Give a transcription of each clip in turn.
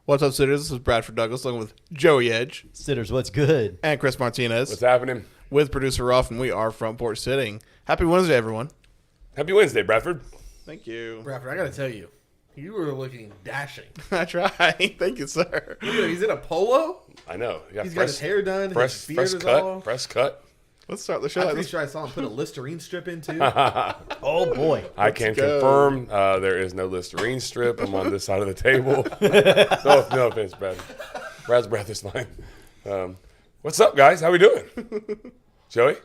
What's up, Sitters? This is Bradford Douglas along with Joey Edge Sitters, what's good? and Chris Martinez What's happening? with producer Ruff, and we are Front Porch Sitting. Happy Wednesday, everyone. Happy Wednesday, Bradford. Thank you. Bradford, I gotta tell you, you were looking dashing. I try. Thank you, sir. Look at him, he's in a polo. I know. He's got his hair done. Fresh, his beard fresh is cut. all. Fresh cut. Let's start the show. I'm like pretty this. sure I saw him put a Listerine strip in too. Oh boy. I can go. confirm there is no Listerine strip. I'm on this side of the table. No offense, Brad. Brad's breath is fine. What's up, guys? How we doing? Joey,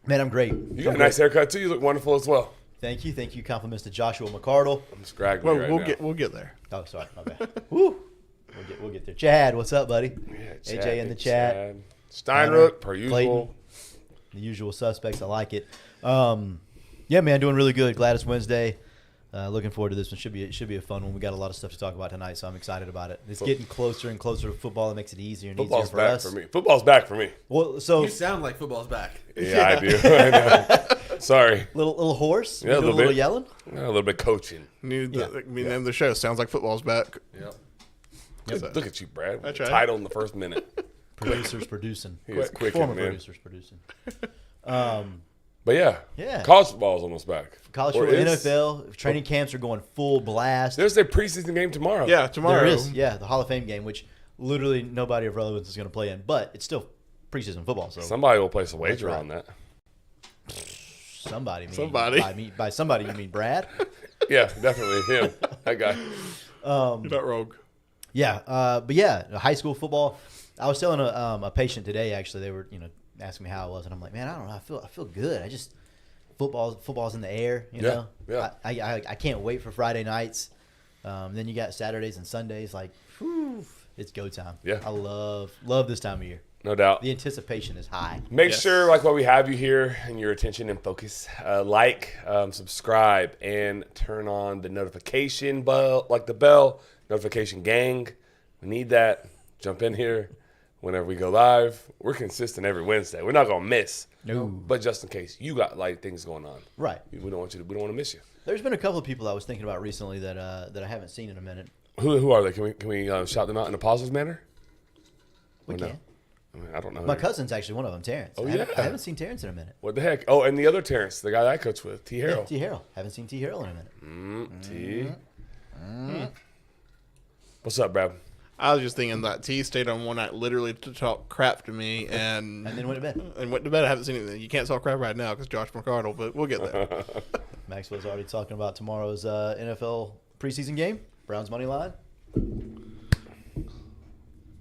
Man, I'm great. you got a nice haircut too. You look wonderful as well. Thank you. Compliments to Joshua McCardle. I'm scraggly Well, right now. we'll get there. Oh, sorry, my bad. Woo. We'll get there. Chad, what's up, buddy? Yeah, AJ in the chat. Chad. Steinrook, per usual. Clayton. The usual suspects. I like it. Yeah, man, doing really good. Glad it's Wednesday. Looking forward to this one. Should be a fun one. We got a lot of stuff to talk about tonight, so I'm excited about it. It's getting closer and closer to football. That makes it easier and Football's easier for back us. for me. Football's back for me. Well, so You sound like football's back. Yeah, I do. I know. Sorry. little hoarse. Yeah, a Doing little little bit. yelling. A little bit coaching. Name of the show. Sounds like football's back. Yep. Look at you, Brad. That's right. Title in the first minute. Producers producing. He is quick, Former man. producers producing. But Yeah. college football is almost back. College Or football, is. NFL training camps are going full blast. There's a preseason game tomorrow. Yeah, tomorrow. There is, yeah, the Hall of Fame game, which literally nobody of relevance is going to play in, but it's still preseason football. So Somebody will place a wager right. on that. somebody, by somebody you mean Brad? Yeah, definitely him. That guy. You're not rogue. Yeah, but yeah, high school football. I was telling a patient today. Actually, they were asking me how I was, and I'm like, man, I don't know. I feel good. I just football's in the air. You know. Yeah. I can't wait for Friday nights. Then you got Saturdays and Sundays. Like, whew, it's go time. Yeah. I love this time of year. No doubt. The anticipation is high. Make Yes. sure, like while we have you here and your attention and focus, subscribe, and turn on the notification bell, like the bell, notification gang. We need that. Jump in here whenever we go live. We're consistent every Wednesday. We're not gonna miss. No. But just in case you got like things going on, Right. we don't want to miss you. There's been a couple of people I was thinking about recently that I haven't seen in a minute. Who are they? Can we shout them out in a positive manner? We Or no? can. I mean, I don't know. My cousin's actually one of them, Terrence. Oh, I yeah. haven't seen Terrence in a minute. What the heck? Oh, and the other Terrence, the guy that I coach with, T. Yeah, Harrell. T. Harrell. Haven't seen T. Harrell in a minute. T. What's up, Brad? I was just thinking that T stayed on one night literally to talk crap to me and And then went to bed. went to bed. I haven't seen anything. You can't talk crap right now because Josh McCardle, but we'll get there. Maxwell's already talking about tomorrow's NFL preseason game. Browns money line.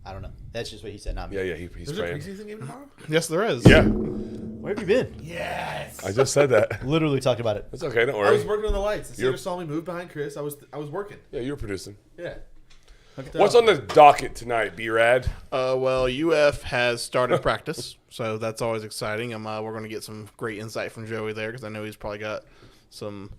I don't know. That's just what he said, not me. Yeah, he's There's a praying. preseason game tomorrow. Yes, there is. Yeah, Where have you been? Yes. I just said that. Literally talked about it. It's okay, don't I was worry. working on the lights. The You're- singer saw me move behind Chris. I was working. Yeah, you're producing. Yeah. What's on the docket tonight, B-Rad? Well, UF has started practice, so that's always exciting. We're going to get some great insight from Joey there because I know he's probably got some.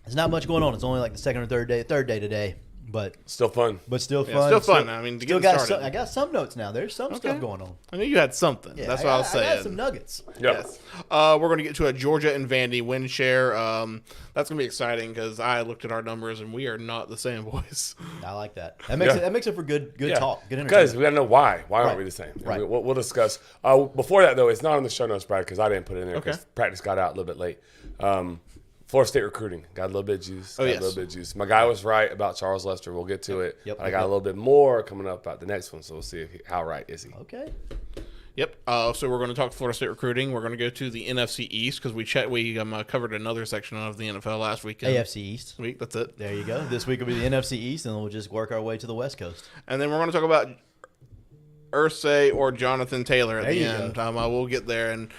There's not much going on. It's only like the second or third day today, but Still fun. still Yeah, fun. still fun. I mean, to still get got started. I got some notes now. There's some Okay. stuff going on. I knew you had something. Yeah, That's what I was saying. I got some nuggets. Yeah. Yes. We're going to get to a Georgia and Vandy win share. That's going to be exciting because I looked at our numbers and we are not the same, boys. I like that. That makes it for good talk. Good Because entertainment. we got to know why. Why aren't Right. we the same? Right. We'll discuss. Before that, though, it's not on the show notes, Brad, because I didn't put it in there because Okay. practice got out a little bit late. Florida State recruiting. Got a little bit of juice. Oh, got yes. a little bit of juice. My guy was right about Charles Lester. We'll get to it. Yep. I got a little bit more coming up about the next one, so we'll see how right is he. Okay. Yep. So we're going to talk Florida State recruiting. We're going to go to the NFC East because we covered another section of the NFL last week. AFC East. That's it. There you go. This week will be the NFC East, and then we'll just work our way to the West Coast. And then we're going to talk about Irsay or Jonathan Taylor at There the you end. go. We'll get there. And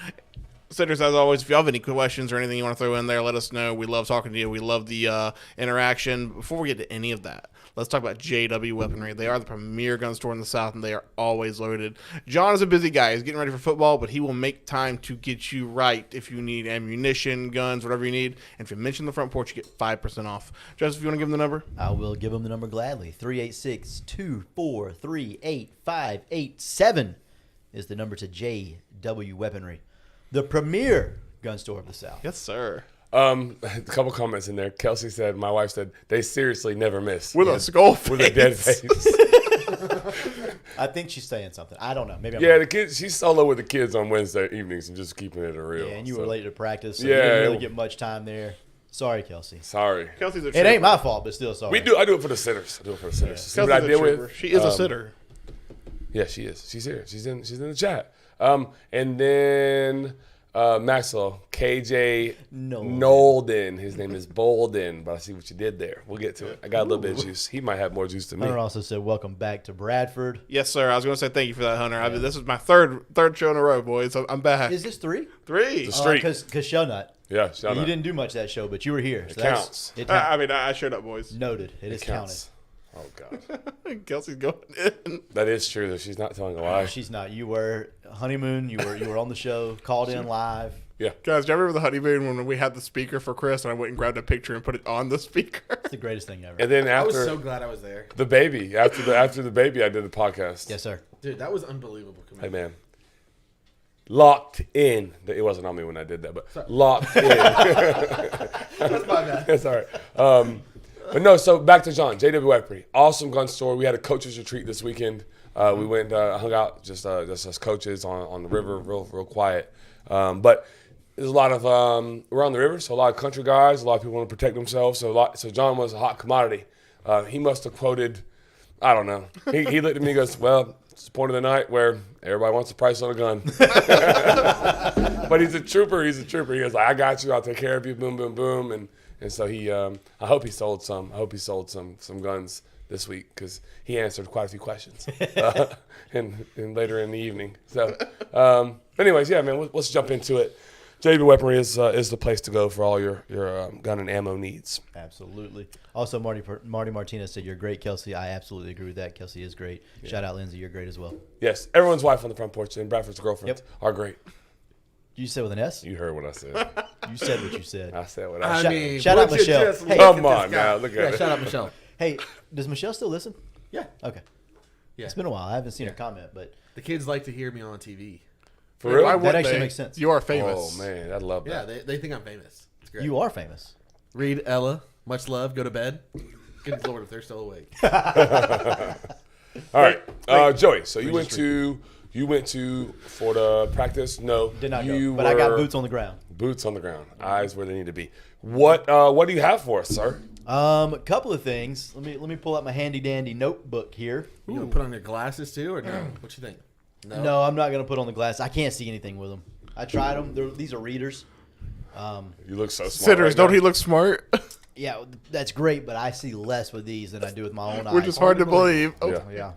Sitters, as always, if you have any questions or anything you want to throw in there, let us know. We love talking to you. We love the interaction. Before we get to any of that, let's talk about JW Weaponry. They are the premier gun store in the South, and they are always loaded. John is a busy guy. He's getting ready for football, but he will make time to get you right if you need ammunition, guns, whatever you need. And if you mention the Front Porch, you get 5% off. Joseph, if you want to give them the number? I will give them the number gladly. 386-243-8587 is the number to JW Weaponry, the premier gun store of the South. Yes, sir. A couple comments in there. Kelsey said, my wife said, they seriously never miss. With a skull face. With a dead face. I think she's saying something. I don't know. Maybe I'm Yeah, wrong. the kids. She's solo with the kids on Wednesday evenings and just keeping it real. Yeah, and you so. were late to practice, so Yeah, you didn't really it- get much time there. Sorry, Kelsey. Sorry. Kelsey's a It trooper. ain't my fault, but still sorry. I do it for the sitters. I do it for the sitters. See what I Kelsey's a did trooper. with? She is a sitter. Yeah, she is. She's here. She's in the chat. And then Maxwell, KJ Nolden. His name is Bolden, but I see what you did there. We'll get to it. I got a little bit of juice. He might have more juice than me. Hunter also said, welcome back to Bradford. Yes, sir. I was going to say thank you for that, Hunter. I mean, this is my third show in a row, boys. I'm back. Is this 3? 3. It's a streak. Because Shownut. Yeah, shout You out. didn't do much that show, but you were here. It So that's- counts. It I mean, I showed up, boys. noted. It is counted. Counts. Oh God, Kelsey's going in. that is true. Though she's not telling a lie. She's not. You were honeymoon. You were on the show. Called in live. Yeah, Guys, do you remember the honeymoon when we had the speaker for Chris and I went and grabbed a picture and put it on the speaker? It's the greatest thing ever. and then I was after so glad I was there. the baby, after the baby, I did the podcast. Yes, sir. Dude, that was unbelievable. Hey man, locked in. It wasn't on me when I did that, but locked in. That's my bad. That's all right. But no, so back to John, JW Epry. Awesome gun store. We had a coaches retreat this weekend. We went hung out just as coaches on the river, real quiet. But there's a lot of we're on the river, so a lot of country guys, a lot of people want to protect themselves. So John was a hot commodity. He must have quoted, I don't know. He looked at me and goes, well, it's the point of the night where everybody wants a price on a gun. But he's a trooper. He goes, I got you. I'll take care of you. Boom, boom, boom. And so he, I hope he sold some. I hope he sold some guns this week because he answered quite a few questions and later in the evening. So, anyways, yeah, man, let's jump into it. JB Weaponry is the place to go for all your gun and ammo needs. Absolutely. Also, Marty Martinez said, you're great, Kelsey. I absolutely agree with that. Kelsey is great. Yeah. Shout out, Lindsay. You're great as well. Yes, everyone's wife on the front porch and Bradford's girlfriends are great. You said with an S? You heard what I said. You said what you said. I said what I said. Shout out would you Michelle. just Hey, look Come at on this guy? now, look at it. Shout out Michelle. Hey, does Michelle still listen? Yeah. Okay. Yeah. It's been a while. I haven't seen her comment, but The kids like to hear me on TV. For real? Why that wouldn't actually they? makes sense. You are famous. Oh man, I love Yeah, that. they think I'm famous. It's great. You are famous. Read Ella. Much love. Go to bed. Good Lord, if they're still awake. All right, Joey. So you went to Florida practice? No, Did not you go. But I got were boots on the ground. Boots on the ground, eyes where they need to be. What do you have for us, sir? A couple of things. Let me pull out my handy dandy notebook here. You gonna put on your glasses too, or no? What you think? No, I'm not gonna put on the glasses. I can't see anything with them. I tried them. These are readers. You look so smart. Sitters, right don't now. he look smart? Yeah, that's great, but I see less with these than I do with my own eyes. Which is hard to believe. Oh, Yeah. Yeah.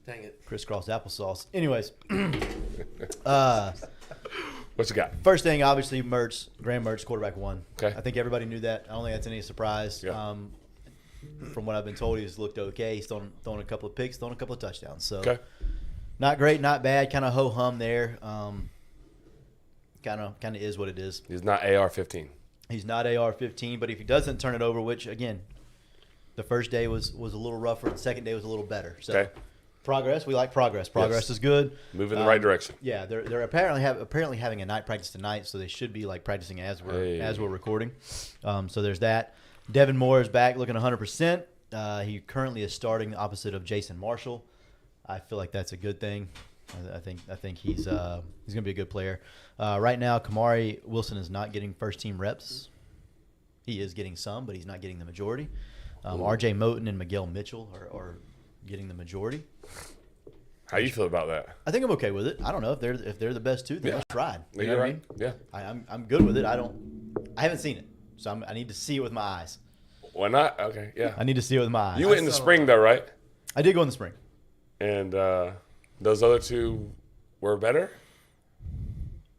Dang it. Crisscross applesauce. Anyways, What you got? first thing, obviously, Graham Mertz, quarterback 1. Okay. I think everybody knew that. I don't think that's any surprise. Yeah. From what I've been told, he's looked okay. He's thrown a couple of picks, thrown a couple of touchdowns. So Okay. not great, not bad. Kind of ho-hum there. Kind of is what it is. He's not AR-15. He's not AR-15, but if he doesn't turn it over, which, again, the first day was a little rougher. The second day was a little better. So Okay. progress, we like progress. Progress Yes. is good. Move in the right direction. Yeah, they're apparently having a night practice tonight, so they should be like practicing as we're recording. So there's that. Devin Moore is back, looking 100%. He currently is starting opposite of Jason Marshall. I feel like that's a good thing. I think he's going to be a good player. Right now, Kamari Wilson is not getting first team reps. He is getting some, but he's not getting the majority. R.J. Moten and Miguel Mitchell are getting the majority. How you feel about that? I think I'm okay with it. I don't know if they're the best two. Then let's try. You know You're what I right. mean? Yeah. I'm good with it. I haven't seen it, so I need to see it with my eyes. Why not? Okay. Yeah. I need to see it with my eyes. You went in the saw- spring though, right? I did go in the spring. And those other two were better.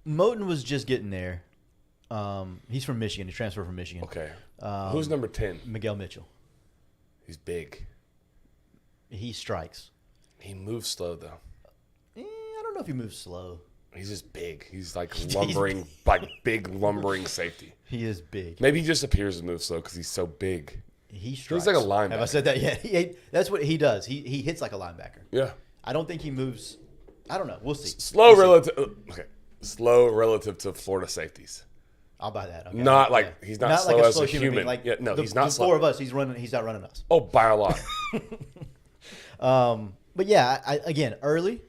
Moten was just getting there. He's from Michigan. He transferred from Michigan. Okay. Who's number 10? Miguel Mitchell. He's big. He strikes. He moves slow though. I don't know if he moves slow. He's just big. He's like lumbering, like big lumbering safety. He is big. Maybe he just appears to move slow because he's so big. He strikes. like a linebacker. Have I said that yet? That's what he does. He hits like a linebacker. Yeah. I don't think he moves. I don't know. We'll see. Slow relative. Okay. Slow relative to Florida safeties. I'll buy that. Okay. Not like he's not slow like as a human human. being. Like Yeah, no, the, he's not the slow. four of us. He's not running us. Oh, by a lot. But yeah, again, early,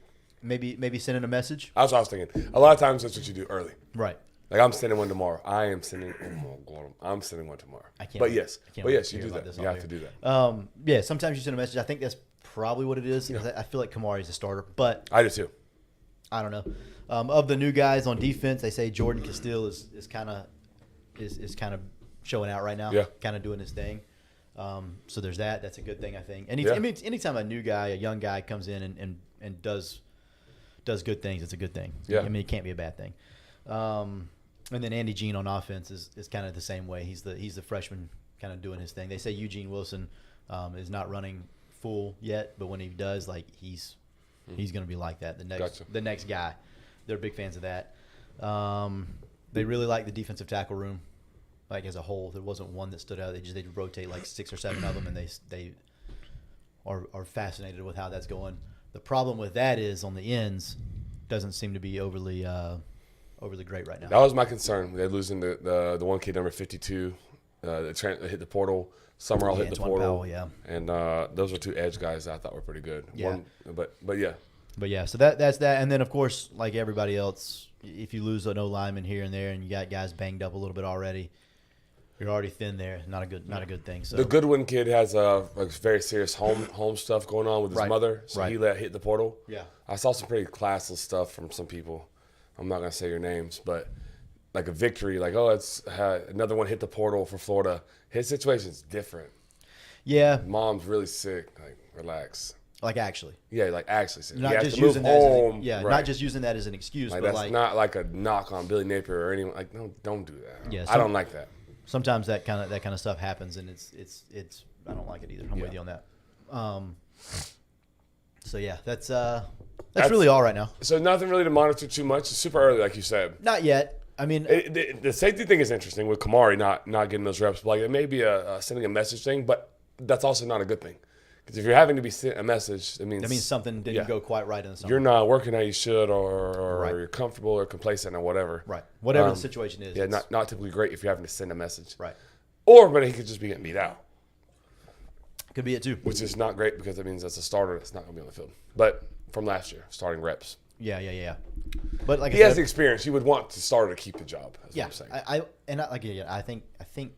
maybe sending a message. That's what I was thinking. A lot of times that's what you do early. Right. Like I'm sending one tomorrow. I'm sending one tomorrow. I can't. But wait- yes, I can't but wait yes, to you hear do about that. this You all have to year. do that. Yeah, sometimes you send a message. I think that's probably what it is. I feel like Kamari's a starter, but I do too. I don't know. Of the new guys on defense, they say Jordan Castile is kind of showing out right now. Yeah. Kind of doing his thing. So there's that. That's a good thing, I think. Yeah. I mean, anytime a new guy, a young guy comes in and does good things, it's a good thing. Yeah. I mean, it can't be a bad thing. And then Andy Jean on offense is kind of the same way. He's the freshman kind of doing his thing. They say Eugene Wilson is not running full yet, but when he does, like he's going to be like that. The next guy. They're big fans of that. They really like the defensive tackle room, like as a whole. There wasn't one that stood out. They rotate like 6 or 7 of them, and they are fascinated with how that's going. The problem with that is on the ends doesn't seem to be overly great right now. That was my concern. They're losing the one kid, number 52, that hit the portal. Summerall hit the Antoine portal. Powell, yeah. And those are 2 edge guys that I thought were pretty good. Yeah. But yeah. But yeah, so that's that. And then, of course, like everybody else, if you lose an O-lineman here and there and you got guys banged up a little bit already, you're already thin there. Not a good thing. So The Goodwin kid has a very serious home stuff going on with his Right. mother. So Right. he hit the portal. Yeah. I saw some pretty classless stuff from some people. I'm not going to say your names, but like a victory, like, oh, it's another one hit the portal for Florida. His situation's different. yeah, Mom's really sick. Like, relax. like actually. Yeah, like actually sick. Not he has just to move using that home. right. Right. Not just using that as an excuse, Like but that's like not like a knock on Billy Napier or anyone. Like, no, don't do that. Yeah, I don't like that. sometimes that kind of stuff happens, and it's I don't like it either. I'm with Yeah. you on that. So yeah, that's really all right now. So nothing really to monitor too much. It's super early, like you said. Not yet. I mean, The safety thing is interesting with Kamari not getting those reps. But like it may be a sending a message thing, but that's also not a good thing. Because if you're having to be sent a message, it means that means something didn't yeah. go quite right in the summer. you're not working how you should, or Right. you're comfortable or complacent or whatever. right. Whatever the situation is. Yeah, it's- not typically great if you're having to send a message. right. But he could just be getting beat out, Could be it too. which is not great because it means that's a starter that's not going to be on the field. But from last year, starting reps. Yeah. But like He I has said, the experience. You would want to starter to keep the job. That's yeah. what I'm saying. I think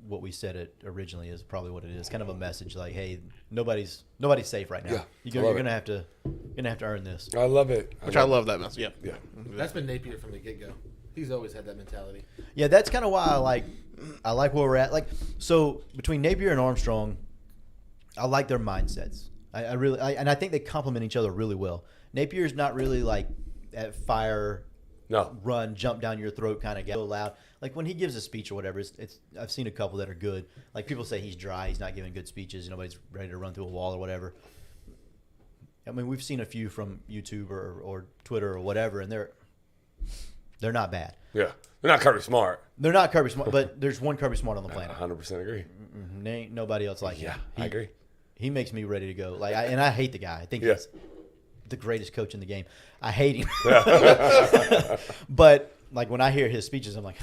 what we said it originally is probably what it is. Kind of a message like, hey, nobody's safe right now. Yeah, You're I love gonna have to earn this. I love it. Which I love that mess. Yeah. Yeah. That's been Napier from the get go. He's always had that mentality. Yeah, that's kind of why I like where we're at. Like, so between Napier and Armstrong, I like their mindsets. I really and I think they complement each other really well. Napier's not really like at fire, No. run, jump down your throat kind of guy. So loud. Like when he gives a speech or whatever, it's I've seen a couple that are good. Like people say he's dry, he's not giving good speeches. Nobody's ready to run through a wall or whatever. I mean, we've seen a few from YouTube or Twitter or whatever, and they're not bad. Yeah. They're not Kirby Smart. They're not Kirby Smart, but there's one Kirby Smart on the planet. 100% agree. There ain't nobody else like him. I agree. He makes me ready to go. Like, I hate the guy. I think Yeah. he's the greatest coach in the game. I hate him. But like when I hear his speeches, I'm like,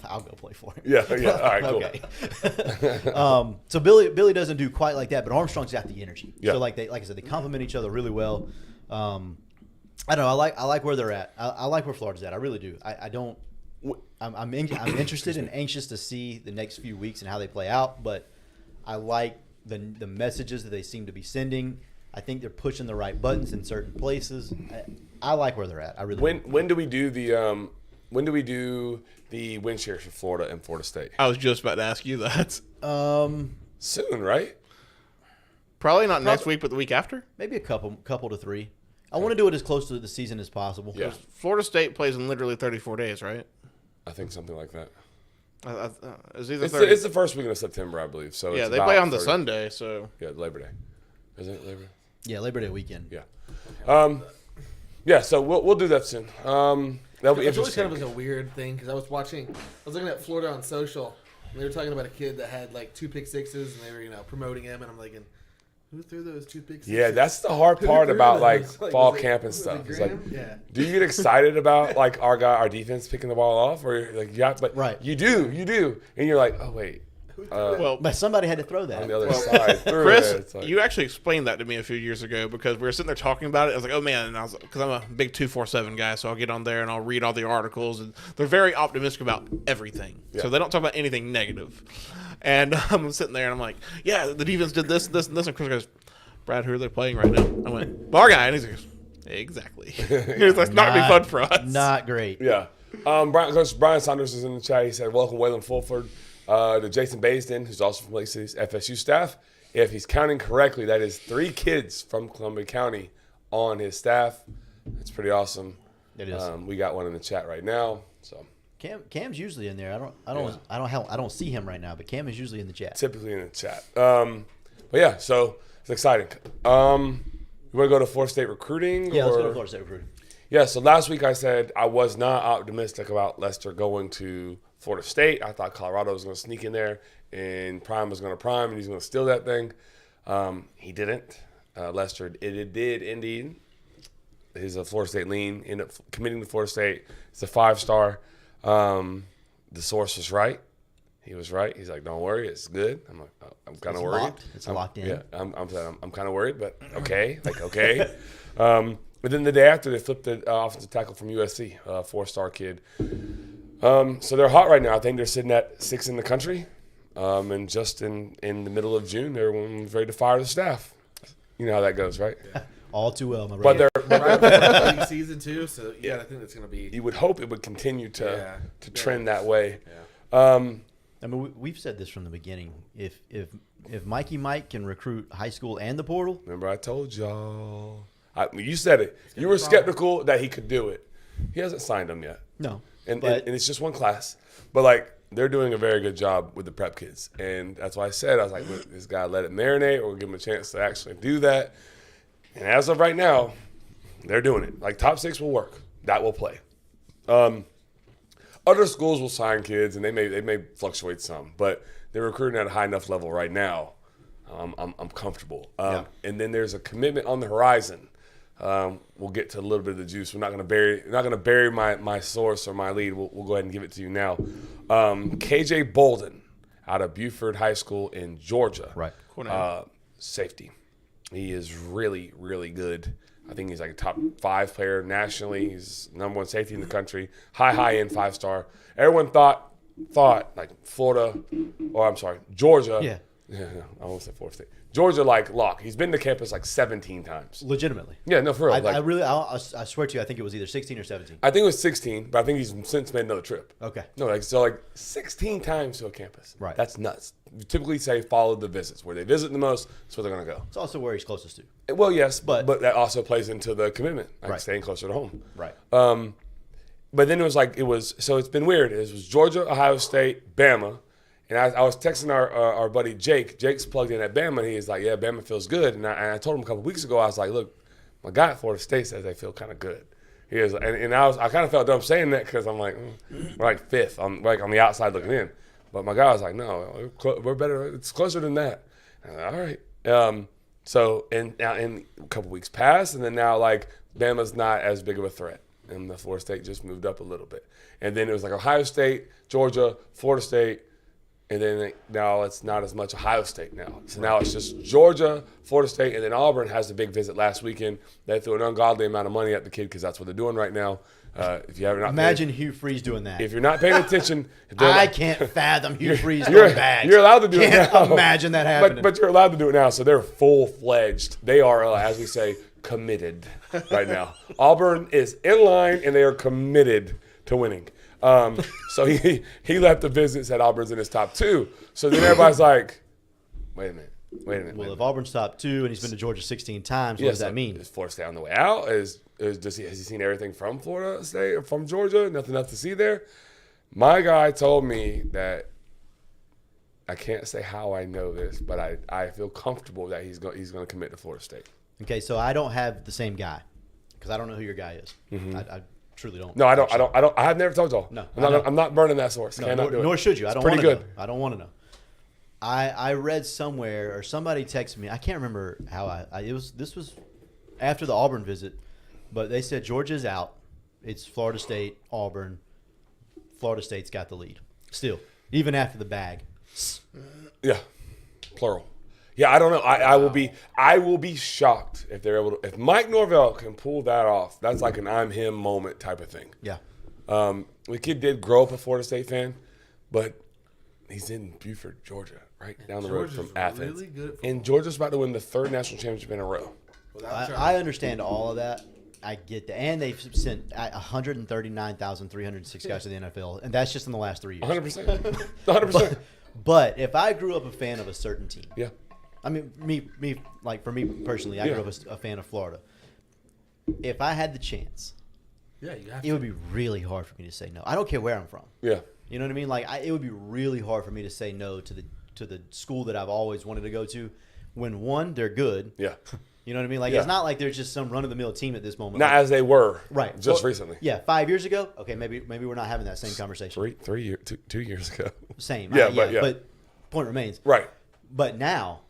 I'll go play for him. Yeah. All right, cool. Okay. So Billy doesn't do quite like that, but Armstrong's got the energy. Yeah. So like I said, they complement each other really well. I don't know. I like where they're at. I like where Florida's at. I really do. I don't. I'm interested and anxious to see the next few weeks and how they play out. But I like the messages that they seem to be sending. I think they're pushing the right buttons in certain places. I like where they're at. I really. When do we do the win shares for Florida and Florida State? I was just about to ask you that. Soon, right? Probably not next week, but the week after. Maybe a couple to 3. I want to do it as close to the season as possible. Yeah. Florida State plays in literally 34 days, right? I think something like that. It's either It's 30. the first week of September, I believe. So Yeah, it's they about play on the 30. Sunday, so Yeah, Labor Day. Isn't it Labor Day? Yeah, Labor Day weekend. Yeah. Yeah. So we'll do that soon. That'll be It's always interesting. kind of a weird thing because I was looking at Florida on social, and they were talking about a kid that had like 2 pick sixes, and they were promoting him, and I'm like, who threw those 2 pick sixes? Yeah, that's the hard Who part threw about those? like fall was it- camp and was it stuff. It's like, Graham? Yeah. do you get excited about like our defense picking the ball off, or like but Right. You do, and you're like, oh wait, Well, But somebody had to throw on the that. other side. Through Chris, it. It's like- you actually explained that to me a few years ago because we were sitting there talking about it. I was like, "Oh man!" And I was because I'm a big 247 guy, so I'll get on there and I'll read all the articles, and they're very optimistic about everything. So Yeah. they don't talk about anything negative. And I'm sitting there and I'm like, "Yeah, the defense did this, this, and this." And Chris goes, "Brad, who are they playing right now?" I went, "Our guy," and he goes, "Exactly." He goes, "That's not gonna be fun for us." Not great. Yeah. Coach Brian Saunders is in the chat. He said, welcome Waylon Fulford. To Jason Baisden, who's also from Lake City's FSU staff. If he's counting correctly, that is 3 kids from Columbia County on his staff. That's pretty awesome. It is. We got one in the chat right now. So Cam's usually in there. I don't see him right now, but Cam is usually in the chat. typically in the chat. But yeah, so it's exciting. You want to go to Florida State recruiting? Yeah, let's go or- to Florida State recruiting. Yeah, so last week I said I was not optimistic about Lester going to Florida State. I thought Colorado was going to sneak in there and Prime was going to prime and he's going to steal that thing. He didn't. Lester, it did indeed. He's a Florida State lean, ended up committing to Florida State. It's a 5-star. The source was right. He was right. He's like, don't worry, it's good. I'm like, oh, I'm kind of worried. Locked. It's locked in. Yeah, I'm kind of worried, but okay, okay. But then the day after, they flipped the offensive tackle from USC, a 4-star kid. So they're hot right now. I think they're sitting at 6th in the country. And just in the middle of June, they're ready to fire the staff. You know how that goes, right? All too well, my But brother. they're Right, league season 2, so yeah, I think that's gonna be. you would hope it would continue to Yeah. trend that way. I mean, we've said this from the beginning. If Mikey Mike can recruit high school and the portal, Remember, I told y'all. You said it. You were skeptical that he could do it. He hasn't signed them yet. no. And But- it's just one class. But, like, they're doing a very good job with the prep kids. And that's why I said, I was like, look, this guy let it marinate or give him a chance to actually do that. And as of right now, they're doing it. Like, top 6 will work. That will play. Other schools will sign kids, and they may fluctuate some. But they're recruiting at a high enough level right now. I'm comfortable. And then there's a commitment on the horizon. We'll get to a little bit of the juice. We're not going to bury my source or my lead. We'll go ahead and give it to you now. KJ Bolden out of Buford High School in Georgia. Right. Cool name. Safety. He is really, really good. I think he's like a top 5 player nationally. He's #1 safety in the country. High end 5-star. Everyone thought like Florida, or I'm sorry, Georgia. Yeah. I almost said Florida State. Georgia, like, lock. He's been to campus like 17 times. legitimately, Yeah, no, for real. I swear to you, I think it was either 16 or 17. I think it was 16, but I think he's since made another trip. Okay. No, like 16 times to a campus. Right. That's nuts. You typically say follow the visits. Where they visit the most, that's where they're going to go. It's also where he's closest to. Well, yes, But- but that also plays into the commitment, like Right. staying closer to home. Right. But then so it's been weird. It was Georgia, Ohio State, Bama. And I was texting our buddy Jake. Jake's plugged in at Bama, and he's like, yeah, Bama feels good. And I told him a couple weeks ago, I was like, look, my guy at Florida State says they feel kind of good. He is, and I kind of felt dumb saying that because I'm like, we're like 5th, on the outside looking in. But my guy was like, no, we're better. It's closer than that. And I'm like, all right. So now a couple weeks passed, and then now like Bama's not as big of a threat, and the Florida State just moved up a little bit. And then it was like Ohio State, Georgia, Florida State. And then now it's not as much Ohio State now. So now it's just Georgia, Florida State, and then Auburn has a big visit last weekend. They threw an ungodly amount of money at the kid because that's what they're doing right now. If you haven't Imagine Hugh Freeze doing that. if you're not paying attention, I can't fathom Hugh Freeze you're, throwing bags. you're allowed to do Can't it now. imagine that happening. But you're allowed to do it now. So they're full-fledged. They are, as we say, committed right now. Auburn is in line, and they are committed to winning. So he left the visit, said Auburn's in his top 2. So then everybody's like, wait a minute. Well, if Auburn's top 2 and he's been to Georgia 16 times, what does that mean? Is Florida State on the way out? Has he seen everything from Florida State or from Georgia? Nothing else to see there? My guy told me that, I can't say how I know this, but I feel comfortable that he's going to commit to Florida State. Okay, so I don't have the same guy because I don't know who your guy is. I truly don't. Mm-hmm. No, I don't. I have never told y'all. No, I'm not burning that source. No, Cannot do it. nor should you. I don't pretty want to good. know. I don't want to know. I read somewhere or somebody texted me. I can't remember how this was after the Auburn visit, but they said Georgia's out. It's Florida State, Auburn. Florida State's got the lead still, even after the bag. Yeah, plural. Yeah, I don't know. I will be shocked if they're able to. If Mike Norvell can pull that off, that's like an I'm him moment type of thing. Yeah. The kid did grow up a Florida State fan, but he's in Buford, Georgia, right down the road from Georgia's Athens. really good at And Georgia's about to win the 3rd national championship in a row. I understand all of that. I get that. And they've sent 139,306 guys to the NFL, and that's just in the last 3 years. 100%. 100%. But if I grew up a fan of a certain team, Yeah. I mean, me like for me personally, I Yeah. grew up a fan of Florida. If I had the chance, Yeah, you have it would be really hard for me to say no. I don't care where I'm from. Yeah. You know what I mean? Like, it would be really hard for me to say no to the school that I've always wanted to go to. When one, they're good. Yeah. You know what I mean? Like, Yeah. it's not like there's just some run of the mill team at this moment. Not Like, as they were. right. Just Well, recently. Yeah, 5 years ago. Okay, maybe we're not having that same conversation. 2 years ago. Same. Yeah, but yeah. But point remains. Right. But now,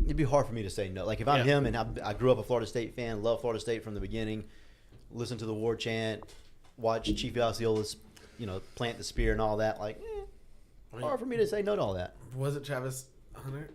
it'd be hard for me to say no. Like, if I'm him and I grew up a Florida State fan, love Florida State from the beginning, listen to the war chant, watch Chief Osceola's, plant the spear and all that. Like, hard for me to say no to all that. Wasn't Travis Hunter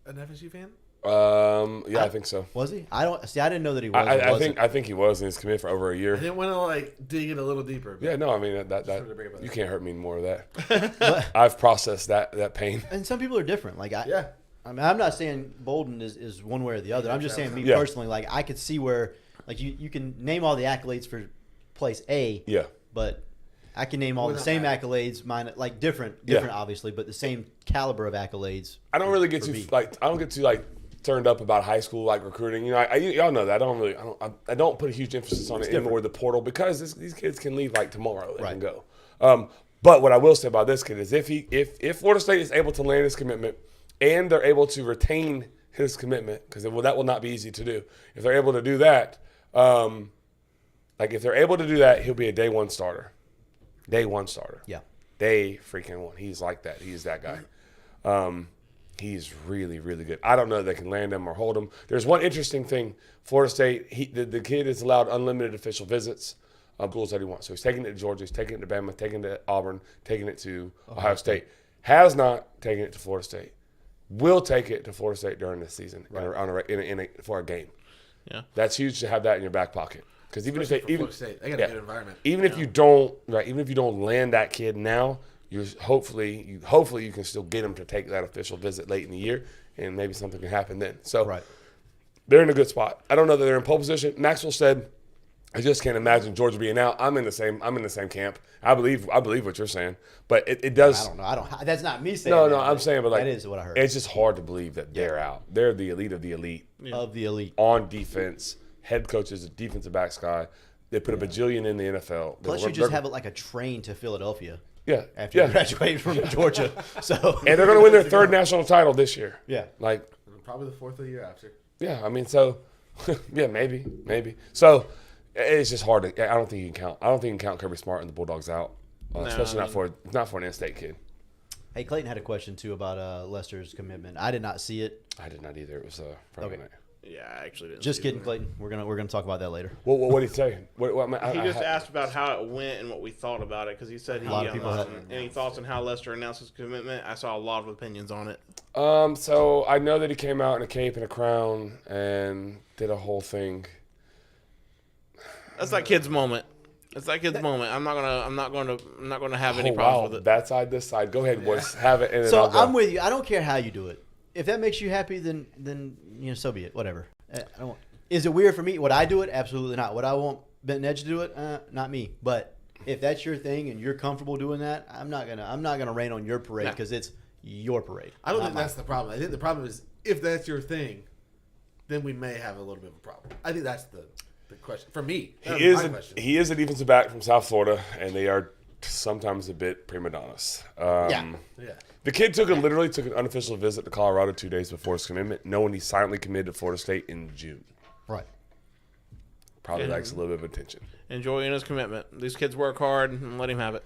an FSU fan? Yeah, I think so. Was he? I didn't know that he was. I think he was, and he's committed for over a I year. didn't want to dig it a little deeper. But Yeah, no, I mean that wanted to bring up you that. can't hurt me more of that. I've processed that pain. And some people are different. Like, Yeah. I mean, I'm not saying Bolden is one way or the other. I'm just saying me Yeah. personally. Like, I could see where, like, you can name all the accolades for place A. Yeah. But I can name all the Without same that. accolades, like different Yeah. obviously, but the same caliber of accolades. I don't really get for too B. I don't get too turned up about high school recruiting. Y'all know that. I don't put a huge emphasis on it anymore. The portal, because these kids can leave tomorrow. They can go. But what I will say about this kid is if Florida State is able to land his commitment and they're able to retain his commitment, because that will not be easy to do. If they're able to do that, if they're able to do that, he'll be a day one starter. Day one starter. Yeah. Day freaking one. He's like that. He's that guy. He's really, really good. I don't know if they can land him or hold him. There's one interesting thing. Florida State, the kid is allowed unlimited official visits. Schools that he wants. So he's taking it to Georgia, he's taking it to Bama, taking it to Auburn, taking it to Ohio State. Has not taken it to Florida State. Will take it to Florida State during this season for a game. Yeah. That's huge to have that in your back pocket. Because even Especially if for they Florida State. They got a good environment. even if you don't land that kid now, hopefully you can still get him to take that official visit late in the year, and maybe something can happen then. So they're in a good spot. I don't know that they're in pole position. Maxwell said, I just can't imagine Georgia being out. I'm in the same camp. I believe what you're saying, but it does. I don't know. That's not me saying. No, that, I'm saying, but that is what I heard. It's just hard to believe that they're out. They're the elite of the elite Of the elite. on defense. Head coaches, a defensive backs guy. They put a bajillion in the NFL. Plus, you just have it like a train to Philadelphia yeah, after you graduate from Georgia. So and they're going to win their 3rd national title this year. Yeah. Probably the 4th of the year after. Yeah, I mean, so, yeah, maybe. So, it's just hard to. I don't think you can count. I don't think you can count Kirby Smart and the Bulldogs out, especially not for an in-state kid. Hey, Clayton had a question too about Lester's commitment. I did not see it. I did not either. It was Friday night. Yeah, I actually didn't. Just see kidding, it. Clayton. We're gonna talk about that later. What did he say? He just asked about how it went and what we thought about it because he said lot of people had- any thoughts on how Lester announced his commitment. I saw a lot of opinions on it. So I know that he came out in a cape and a crown and did a whole thing. That's that kid's moment. It's that kid's moment. I'm not gonna have any problems with it. That side, this side. Go ahead, boys. Have it. And then So I'll go. I'm with you. I don't care how you do it. If that makes you happy, then so be it. Whatever. Is it weird for me? Would I do it? Absolutely not. Would I want Benton Edge to do it? Not me. But if that's your thing and you're comfortable doing that, I'm not gonna rain on your parade because it's your parade. I don't not think mine. that's the problem. I think the problem is if that's your thing, then we may have a little bit of a problem. I think that's the question for me. That was my question. He is a defensive back from South Florida, and they are sometimes a bit prima donnas. Yeah. The kid literally took an unofficial visit to Colorado 2 days before his commitment, knowing he silently committed to Florida State in June. Right. Probably likes a little bit of attention. Enjoying his commitment. These kids work hard and let him have it.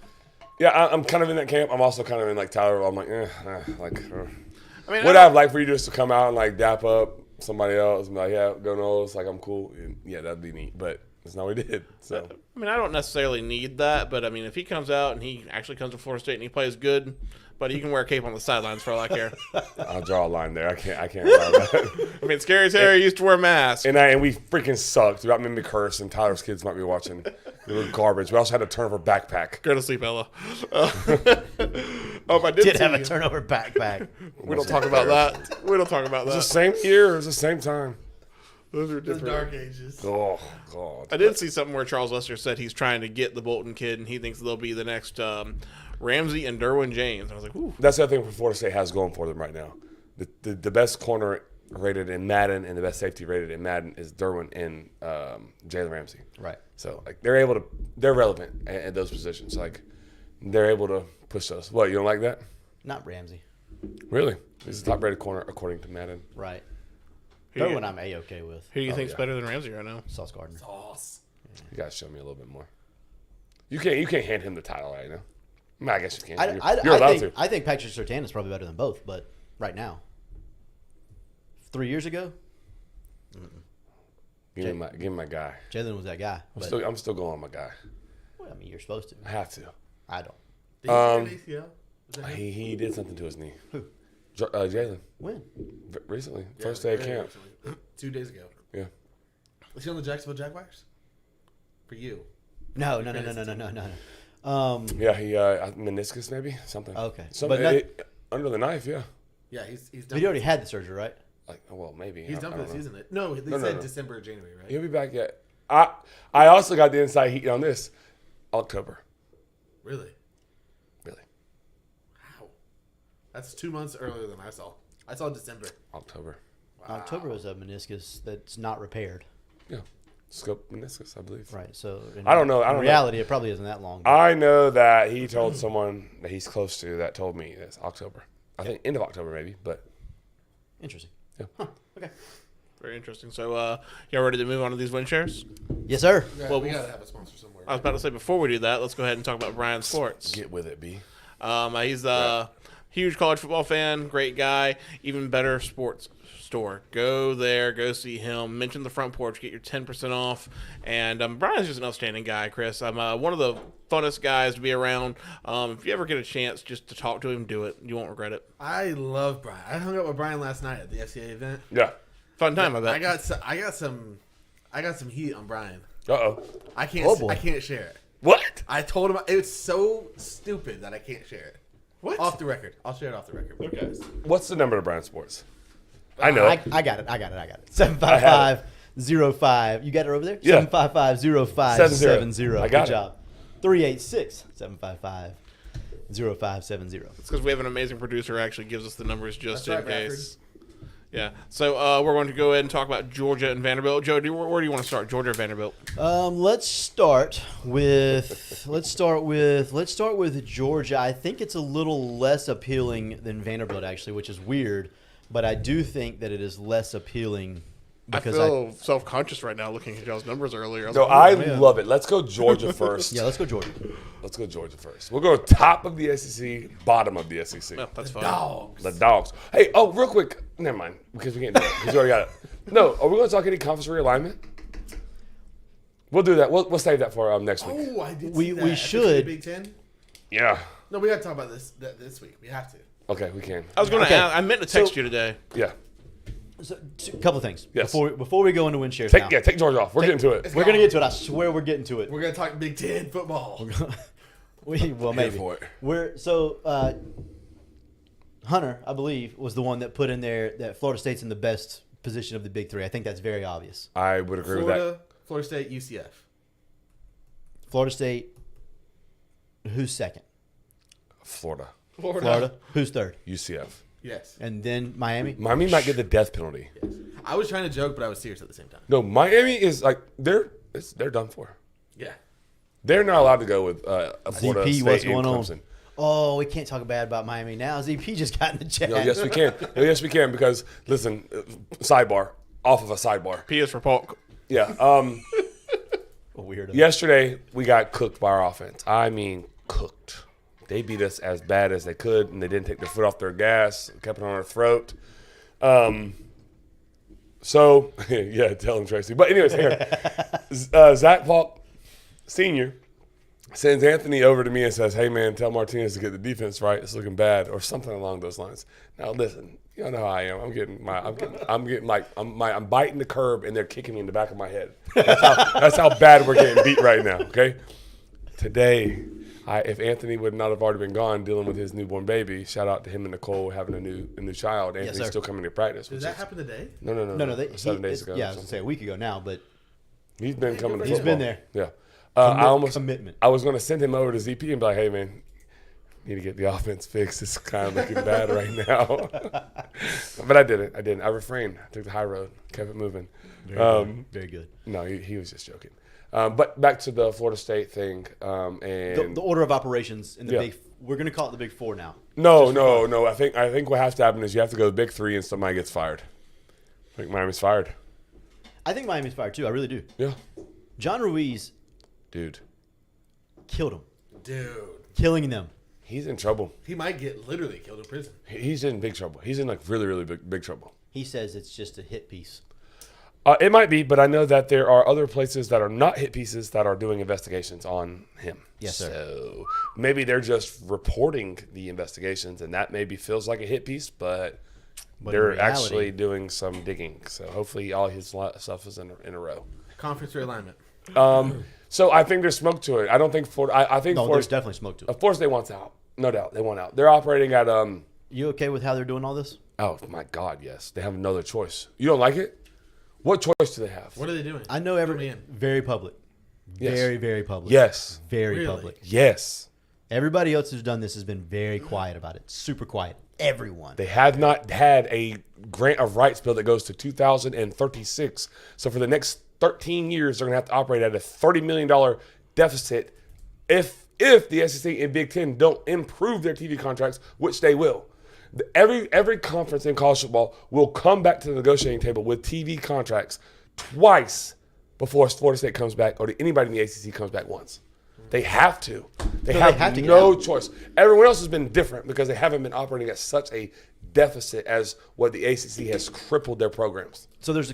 Yeah, I'm kind of in that camp. I'm also kind of in Tyler. I'm like, I mean, would I have liked for you just to come out and dap up somebody else and be like, yeah, go Noles, I'm cool. And yeah, that'd be neat. But That's not what he did. So I mean, I don't necessarily need that, but I mean, if he comes out and he actually comes to Florida State and he plays good, but he can wear a cape on the sidelines for all I care. I'll draw a line there. I can't allow that. I mean, Scary Terry used to wear masks. And we freaking sucked. Without me curse, and Tyler's kids might be watching. We were garbage. We also had a turnover backpack. Go to sleep, Ella. I Did see have a turnover backpack. We don't talk about that. We don't talk about It was that. the same year. It was the same time. Those are The different. dark ages. Oh God. I did see something where Charles Lester said he's trying to get the Bolton kid, and he thinks they'll be the next Ramsey and Derwin James. I was like, ooh. That's the other thing Florida State has going for them right now. The best corner rated in Madden and the best safety rated in Madden is Derwin and Jalen Ramsey. Right. So like they're relevant at those positions. Like they're able to push those. What, you don't like that? Not Ramsey. Really? He's the top rated corner according to Madden. Right. Who Third you- one I'm A-okay with. Who do you think's yeah. better than Ramsey right now? Sauce Gardner. Sauce. You gotta show me a little bit more. You can't hand him the title right now. I mean, I guess you can. I You're allowed think, to. I think Patrick Surtain is probably better than both, but right now. 3 years ago, Give me my guy. Jalen was that guy. But, I'm still going on my guy. well, I mean, you're supposed to. I have to. I don't. Did he tear an ACL? Was that him? He did something to his knee. Who? Jalen. When? Recently. Yeah, First day of very camp. recently. 2 days ago. Yeah. Was he on the Jacksonville Jaguars? For you. No. Yeah, he meniscus maybe something. Okay. Something But not- under the knife, yeah. Yeah, he's done. But he already had the surgery, right? Like, well, maybe. He's done I for the don't know. season. No, they No, said no. December or January, right? He'll be back yet. I also got the inside heat on this. October. Really? Really. Wow. That's 2 months earlier than I saw. I saw December. October. October was a meniscus that's not repaired. Yeah. Scope meniscus, I believe. Right. So I don't know. I in don't know. reality, it probably isn't that long. but- I know that he told someone that he's close to that told me it's October. I think end of October maybe, but Interesting. Yeah. Huh. Okay. Very interesting. So, y'all ready to move on to these win shares? Yes, sir. Yeah, Well, we gotta have a sponsor somewhere. I was about to say, before we do that, let's go ahead and talk about Brian Sports. get with it, B. He's a huge college football fan, great guy, even better sports store. Go there, go see him. Mention the front porch, get your 10% off. And Brian's just an outstanding guy, Chris. I'm one of the funnest guys to be around. If you ever get a chance just to talk to him, do it. You won't regret it. I love Brian. I hung out with Brian last night at the FCA event. Yeah. Fun time, I bet. I got some heat on Brian. Uh-oh. I Oh, boy. can't share it. What? I told him it's so stupid that I can't share it. What? Off the record. I'll share it off the record. with you guys. What's the number to Brian Sports? I know. I got it. 755-05. You got it over there? Yeah. 755-0570. I got Good it. job. 386-755-0570. It's because we have an amazing producer who actually gives us the numbers just That's in right, case. Yeah. So we're going to go ahead and talk about Georgia and Vanderbilt. Joe, where do you want to start? Georgia or Vanderbilt? Let's start with Georgia. I think it's a little less appealing than Vanderbilt, actually, which is weird. But I do think that it is less appealing because I feel self-conscious right now looking at y'all's numbers earlier. No, like, I "Oh, man." love it. Let's go Georgia first. yeah, let's go Georgia. Let's go Georgia first. We'll go top of the SEC, bottom of the SEC. Yeah, that's fine. Dogs. The dogs. Hey, real quick. Never mind, because we can't do it. Because we already got it. No, are we going to talk any conference realignment? We'll do that. We'll save that for next week. Oh, I did We- see that. we At the should. Big Ten. Yeah. No, we got to talk about this week. We have to. Okay, we can. I was going to Okay. ask. I meant to text So- you today. Yeah. So, a couple of things Yes. before we go into win shares. now. Take Georgia off. We're getting to it. We're gonna get to it. I swear we're getting to it. We're gonna talk Big Ten football. Well, maybe. for it. Hunter, I believe, was the one that put in there that Florida State's in the best position of the big three. I think that's very obvious. I would agree with that. Florida State, UCF. Florida State, who's second? Florida. Florida, who's third? UCF. Yes. And then Miami. Miami might get the death penalty. I was trying to joke, but I was serious at the same time. No, Miami is like they're done for. Yeah. They're not allowed to go with Florida ZP, State what's and going on? Clemson. Oh, we can't talk bad about Miami now. ZP just got in the chat. No, yes, we can. No, yes, we can because listen, sidebar off of a sidebar. P is for Polk. Yeah. Weirdo. Yesterday we got cooked by our offense. I mean, cooked. They beat us as bad as they could, and they didn't take their foot off their gas. Kept it on our throat. So, yeah, tell him, Tracy. But anyways, here, Zach Falk Sr. sends Anthony over to me and says, hey, man, tell Martinez to get the defense right. It's looking bad, or something along those lines. Now, listen, you know how I am. I'm biting the curb, and they're kicking me in the back of my head. That's how bad we're getting beat right now, okay? Today, if Anthony would not have already been gone dealing with his newborn baby, shout out to him and Nicole having a new child. Anthony's still coming to practice. Did that happen today? No. No. 7 days ago. Yeah, I was gonna say a week ago now, but He's been coming to he's football. been there. Yeah. Commitment. I was going to send him over to ZP and be like, hey, man, need to get the offense fixed. It's kind of looking bad right now. But I didn't. I refrained. I took the high road, kept it moving. Very good. No, he was just joking. But back to the Florida State thing. And The order of operations in the Yeah. big. We're gonna call it the Big Four now. No. I think what has to happen is you have to go to the Big Three and somebody gets fired. I think Miami's fired. I think Miami's fired too. I really do. Yeah. John Ruiz Dude, killed him, Dude. killing them. he's in trouble. He might get literally killed in prison. He's in big trouble. He's in like really, really big trouble. He says it's just a hit piece. It might be, but I know that there are other places that are not hit pieces that are doing investigations on him. Yes, sir. So maybe they're just reporting the investigations, and that maybe feels like a hit piece, but But they're in reality- actually doing some digging. So hopefully all his stuff is in a row. Conference realignment. So I think there's smoke to it. I don't think Florida. I think No, there's Florida. definitely smoke to it. Of course, they want out. No doubt, they want out. They're operating at You okay with how they're doing all this? Oh my God, yes. They have no other choice. You don't like it? What choice do they have? What are they doing? I know Put me every in. very public, Yes. very very public. Yes. very Really? public. Yes. Everybody else who's done this has been very quiet about it. Super quiet. Everyone. They have not had a grant of rights bill that goes to 2036. So for the next 13 years, they're going to have to operate at a $30 million deficit if the SEC and Big Ten don't improve their TV contracts, which they will. Every conference in college football will come back to the negotiating table with TV contracts twice before Florida State comes back or anybody in the ACC comes back once. They have to. They So have, they have to get no out. choice. Everyone else has been different because they haven't been operating at such a deficit as what the ACC has crippled their programs. So there's,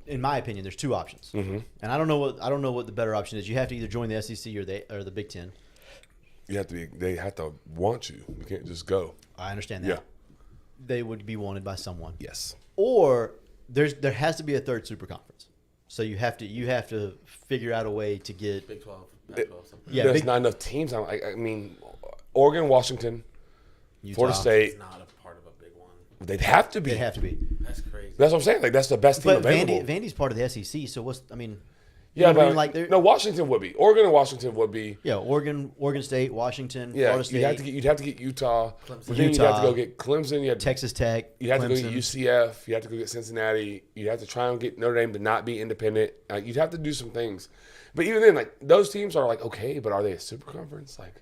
in my opinion, there's two options, and I don't know what the better option is. You have to either join the SEC or the Big Ten. They have to want you. You can't just go. I understand that. Yeah. They would be wanted by someone. Yes. Or there has to be a third super conference. So you have to figure out a way to get Big 12, Pac-12, something. yeah, There's big, not enough teams. I mean, Oregon, Washington, Utah. Florida State. It's not a part of a big one. They'd have to be. They have to be. That's crazy. That's what I'm saying. Like that's the best team But available. Vandy's part of the SEC, so what's you yeah, know what I but mean? Like they're- no, Washington would be. Oregon and Washington would be. yeah, Oregon State, Washington, Yeah, Florida State, you'd have to get Utah. Clemson. But then you'd have to Utah. go get Clemson. You Texas Tech, You'd have to go Clemson. get UCF. You have to go get Cincinnati. You'd have to try and get Notre Dame to not be independent. You'd have to do some things. But even then, like those teams are like okay, but are they a super conference? Like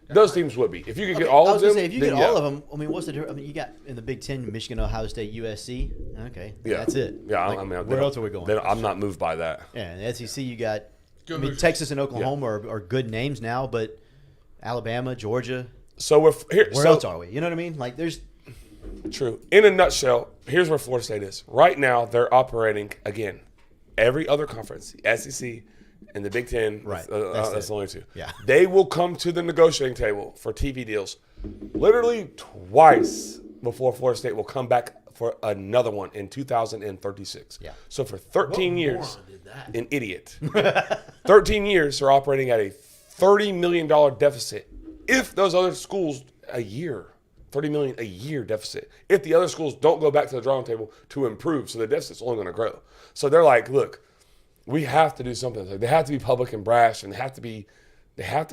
those teams would be. If you could get all I of was them, gonna say if you then get yeah. all of them, I mean, what's the difference? I mean, you got in the Big Ten, Michigan, Ohio State, USC. Okay, Yeah, that's it. Yeah, Like, I mean, where else are we going? I'm not moved by that. Yeah, in the SEC, you got. Go I mean, Hoosiers. Texas and Oklahoma are good names now, but Alabama, Georgia. So we're here. Where so, else are we? You know what I mean? Like, there's True. In a nutshell, here's where Florida State is. Right now, they're operating, again, every other conference, the SEC and the Big Ten. Right. That's That's it. the only two. Yeah. They will come to the negotiating table for TV deals literally twice before Florida State will come back for another one in 2036. Yeah. So for 13 What years, moron did that? an idiot. 13 years, they're operating at a $30 million deficit. If those other schools, a year, $30 million a year deficit. If the other schools don't go back to the drawing table to improve, so the deficit's only going to grow. So they're like, look, we have to do something. Like, they have to be public and brash, and they have to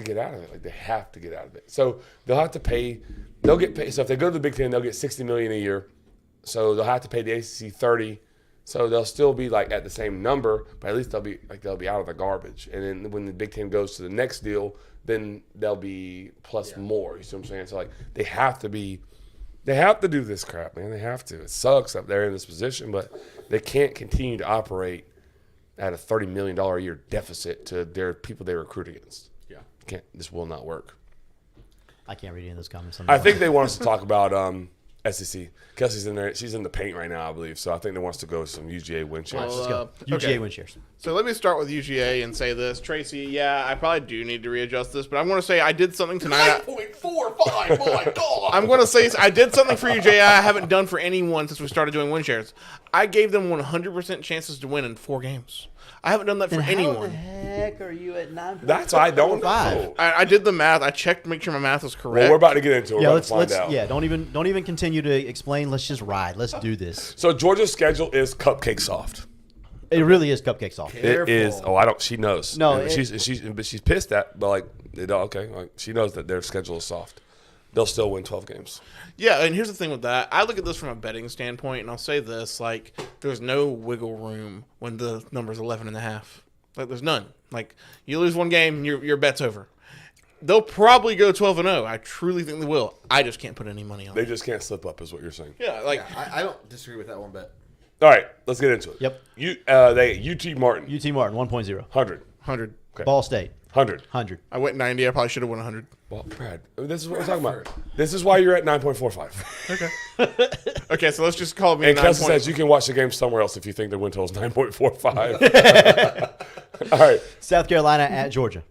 get out of it. Like, they have to get out of it. So they'll have to pay. They'll get paid. So if they go to the Big Ten, they'll get $60 million a year. So they'll have to pay the ACC 30. So they'll still be like at the same number, but at least they'll be out of the garbage. And then when the Big Ten goes to the next deal, then they'll be plus more. You see what I'm saying? So like they have to do this crap, man. They have to. It sucks up there in this position, but they can't continue to operate at a $30 million a year deficit to their people they recruit against. Yeah. This will not work. I can't read any of those comments. I think they want us to talk about SEC. Kelsey's in there. She's in the paint right now, I believe. So I think they wants to go with some UGA win shares. Well, Let's go. UGA okay. win shares. So let me start with UGA and say this. Tracy, yeah, I probably do need to readjust this, but I'm going to say I did something tonight. 9.45, my God. I'm going to say I did something for UGA I haven't done for anyone since we started doing win shares. I gave them 100% chances to win in 4 games. I haven't done that for anyone. heck are you at 9? That's I don't know. I did the math. I checked to make sure my math was correct. Well, we're about to get into it. Yeah, We're let's about to find out. yeah. Don't even continue to explain. Let's just ride. Let's do this. So Georgia's schedule is cupcake soft. It really is cupcake soft. It is. Oh, I don't. She knows. No, And she's pissed at. But like, okay, like she knows that their schedule is soft. They'll still win 12 games. Yeah, and here's the thing with that. I look at this from a betting standpoint, and I'll say this, like, there's no wiggle room when the number's 11.5. Like, there's none. Like, you lose one game, your bet's over. They'll probably go 12-0. I truly think they will. I just can't put any money on They it. just can't slip up, is what you're saying. Yeah, like, I don't disagree with that one bit. All right, let's get into it. Yep. UT Martin, UT Martin 1.0. 100, 100. Okay. Ball State 100. 100. I went 90. I probably should have won 100. Well, Brad, this is what we're talking about. This is why you're at 9.45. Okay, so let's just call me And 9 Kelsey point- says you can watch the game somewhere else if you think the win total is 9.45. All right, South Carolina at Georgia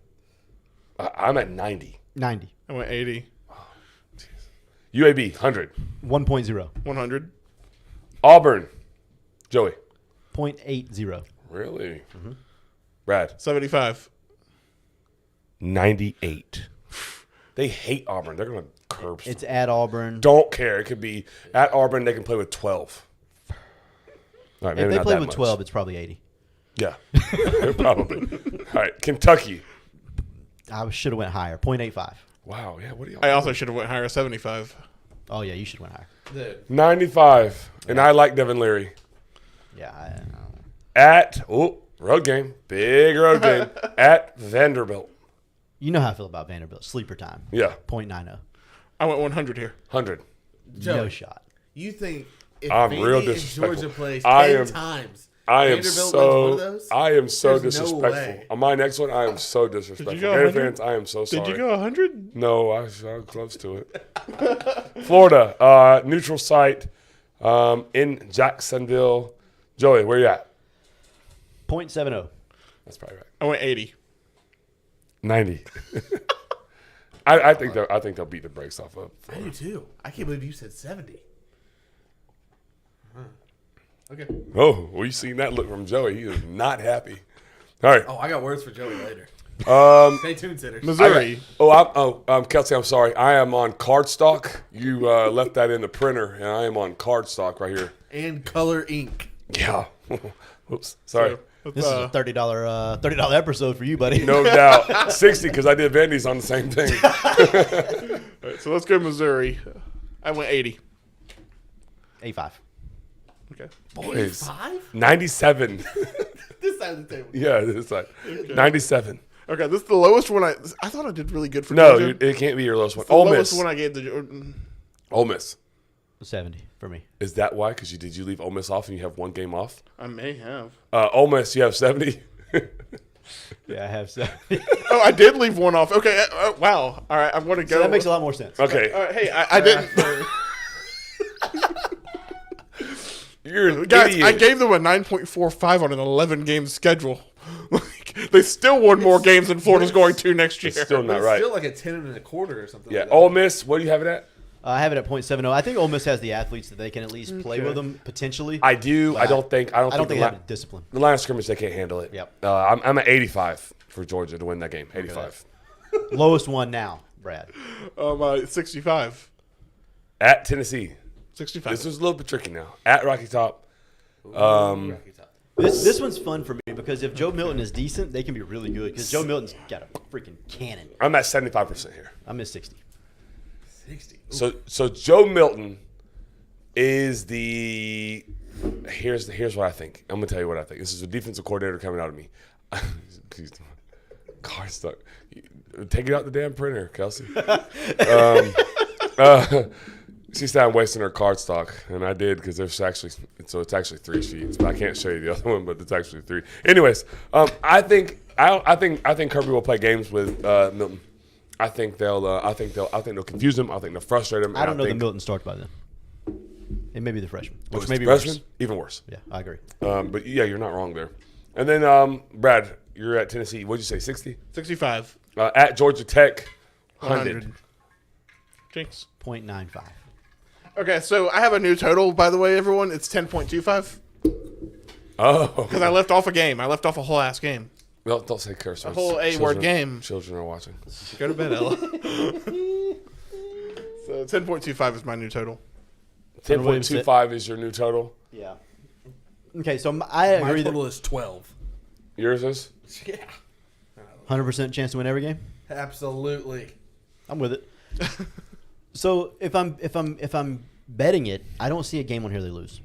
I'm at 90. 90. I went 80. UAB 100. 1.0. 100. Auburn, Joey. 0.80. Really? Brad, 75. 98. They hate Auburn. They're going to curb. It's at Auburn. Don't care. It could be at Auburn. They can play with 12. All right, If maybe they not play that with much. 12, it's probably 80. Yeah, probably. All right, Kentucky. I should have went higher. 0.85. Wow, yeah, what are y'all I doing? also should have went higher, 75. Oh, yeah, you should went higher. Dude. 95. And I like Devin Leary. Yeah. At, road game. Big road game. At Vanderbilt. You know how I feel about Vanderbilt. Sleeper time. Yeah, 0.90. I went 100 here. 100. Joey, No shot. You think if I'm Vandy real and disrespectful. Georgia plays I 10 am- times, I am Vanderbilt wins one of so those? There's no disrespectful. way. On my next one, I am so disrespectful. go Gator 100? fans, I am so sorry. Did you go 100? No, I was close to it. Florida, neutral site in Jacksonville. Joey, where you at? 0.70. That's probably right. I went 80. 90. I think they'll beat the brakes off of. I do too. I can't believe you said 70. Okay. Oh, well, you seen that look from Joey? He is not happy. All right. Oh, I got words for Joey later. Stay tuned, sitters. Missouri. Kelsey, I'm sorry. I am on cardstock. You left that in the printer, and I am on cardstock right here. And color ink. Yeah. Oops. Sorry. This is a $30 episode for you, buddy. No doubt. 60 because I did Vandy's on the same thing. All right, so let's go Missouri. I went 80. 85. Okay. Boys. 5? 97. This side of the table. Yeah, it's like 97. Okay, this is the lowest one. I thought I did really good for No, Georgia. it can't be your lowest one. The Ole lowest Miss. one I gave the Jordan. Ole Miss. 70 for me. Is that why? Because did you leave Ole Miss off and you have one game off? I may have. Ole Miss, you have 70. Yeah, I have 70. Oh, I did leave one off. Okay, wow. All right, I want to go. So that makes a lot more sense. Okay. All right, hey, I didn't. You're an Guys, idiot. I gave them a 9.45 on an 11-game schedule. Like, they still won more games than Florida's going to next year. Still But not it's right. still like a 10 and a quarter or something. Yeah, like that. Ole Miss, what do you have it at? I have it at 0.70. I think Ole Miss has the athletes that they can at least play with them potentially. I do. I don't think. I don't think they the have the discipline. the line of scrimmage they can't handle it. Yep. I'm at 85 for Georgia to win that game. 85 Lowest one now, Brad. 65. at Tennessee. 65. This was a little bit tricky now. At Rocky Top. Rocky Top. This one's fun for me because if Joe Milton is decent, they can be really good because Joe Milton's got a freaking cannon. I'm at 75% here. I'm at 60. 60. So Joe Milton is the here's what I think. I'm gonna tell you what I think. This is a defensive coordinator coming out of me. Car stuck. Take it out the damn printer, Kelsey. She said I'm wasting her card stock, and I did because it's actually 3 sheets. But I can't show you the other one, but it's actually 3. Anyways, I think Kirby will play games with Milton. I think they'll confuse him. I think they'll frustrate him. I don't know that Milton starts by then. It may be the freshman, Oh, which it's may the be freshman? worse. Even worse. Yeah, I agree. But yeah, you're not wrong there. And then Brad, you're at Tennessee. What'd you say? 60? 65. At Georgia Tech, 100. Jinx. 0.95. Okay, so I have a new total, by the way, everyone. It's 10.25 Oh, because I left off a game. I left off a whole ass game. no, don't say curse words. A whole A-word Children- game. Children are watching. Go to bed, Ella. So 10.25 is my new total. 10.25 is your new total. Yeah. Okay, so I My agree total that is 12. Yours is? Yeah. 100% chance to win every game. Absolutely. I'm with it. So if I'm betting it, I don't see a game on here they lose.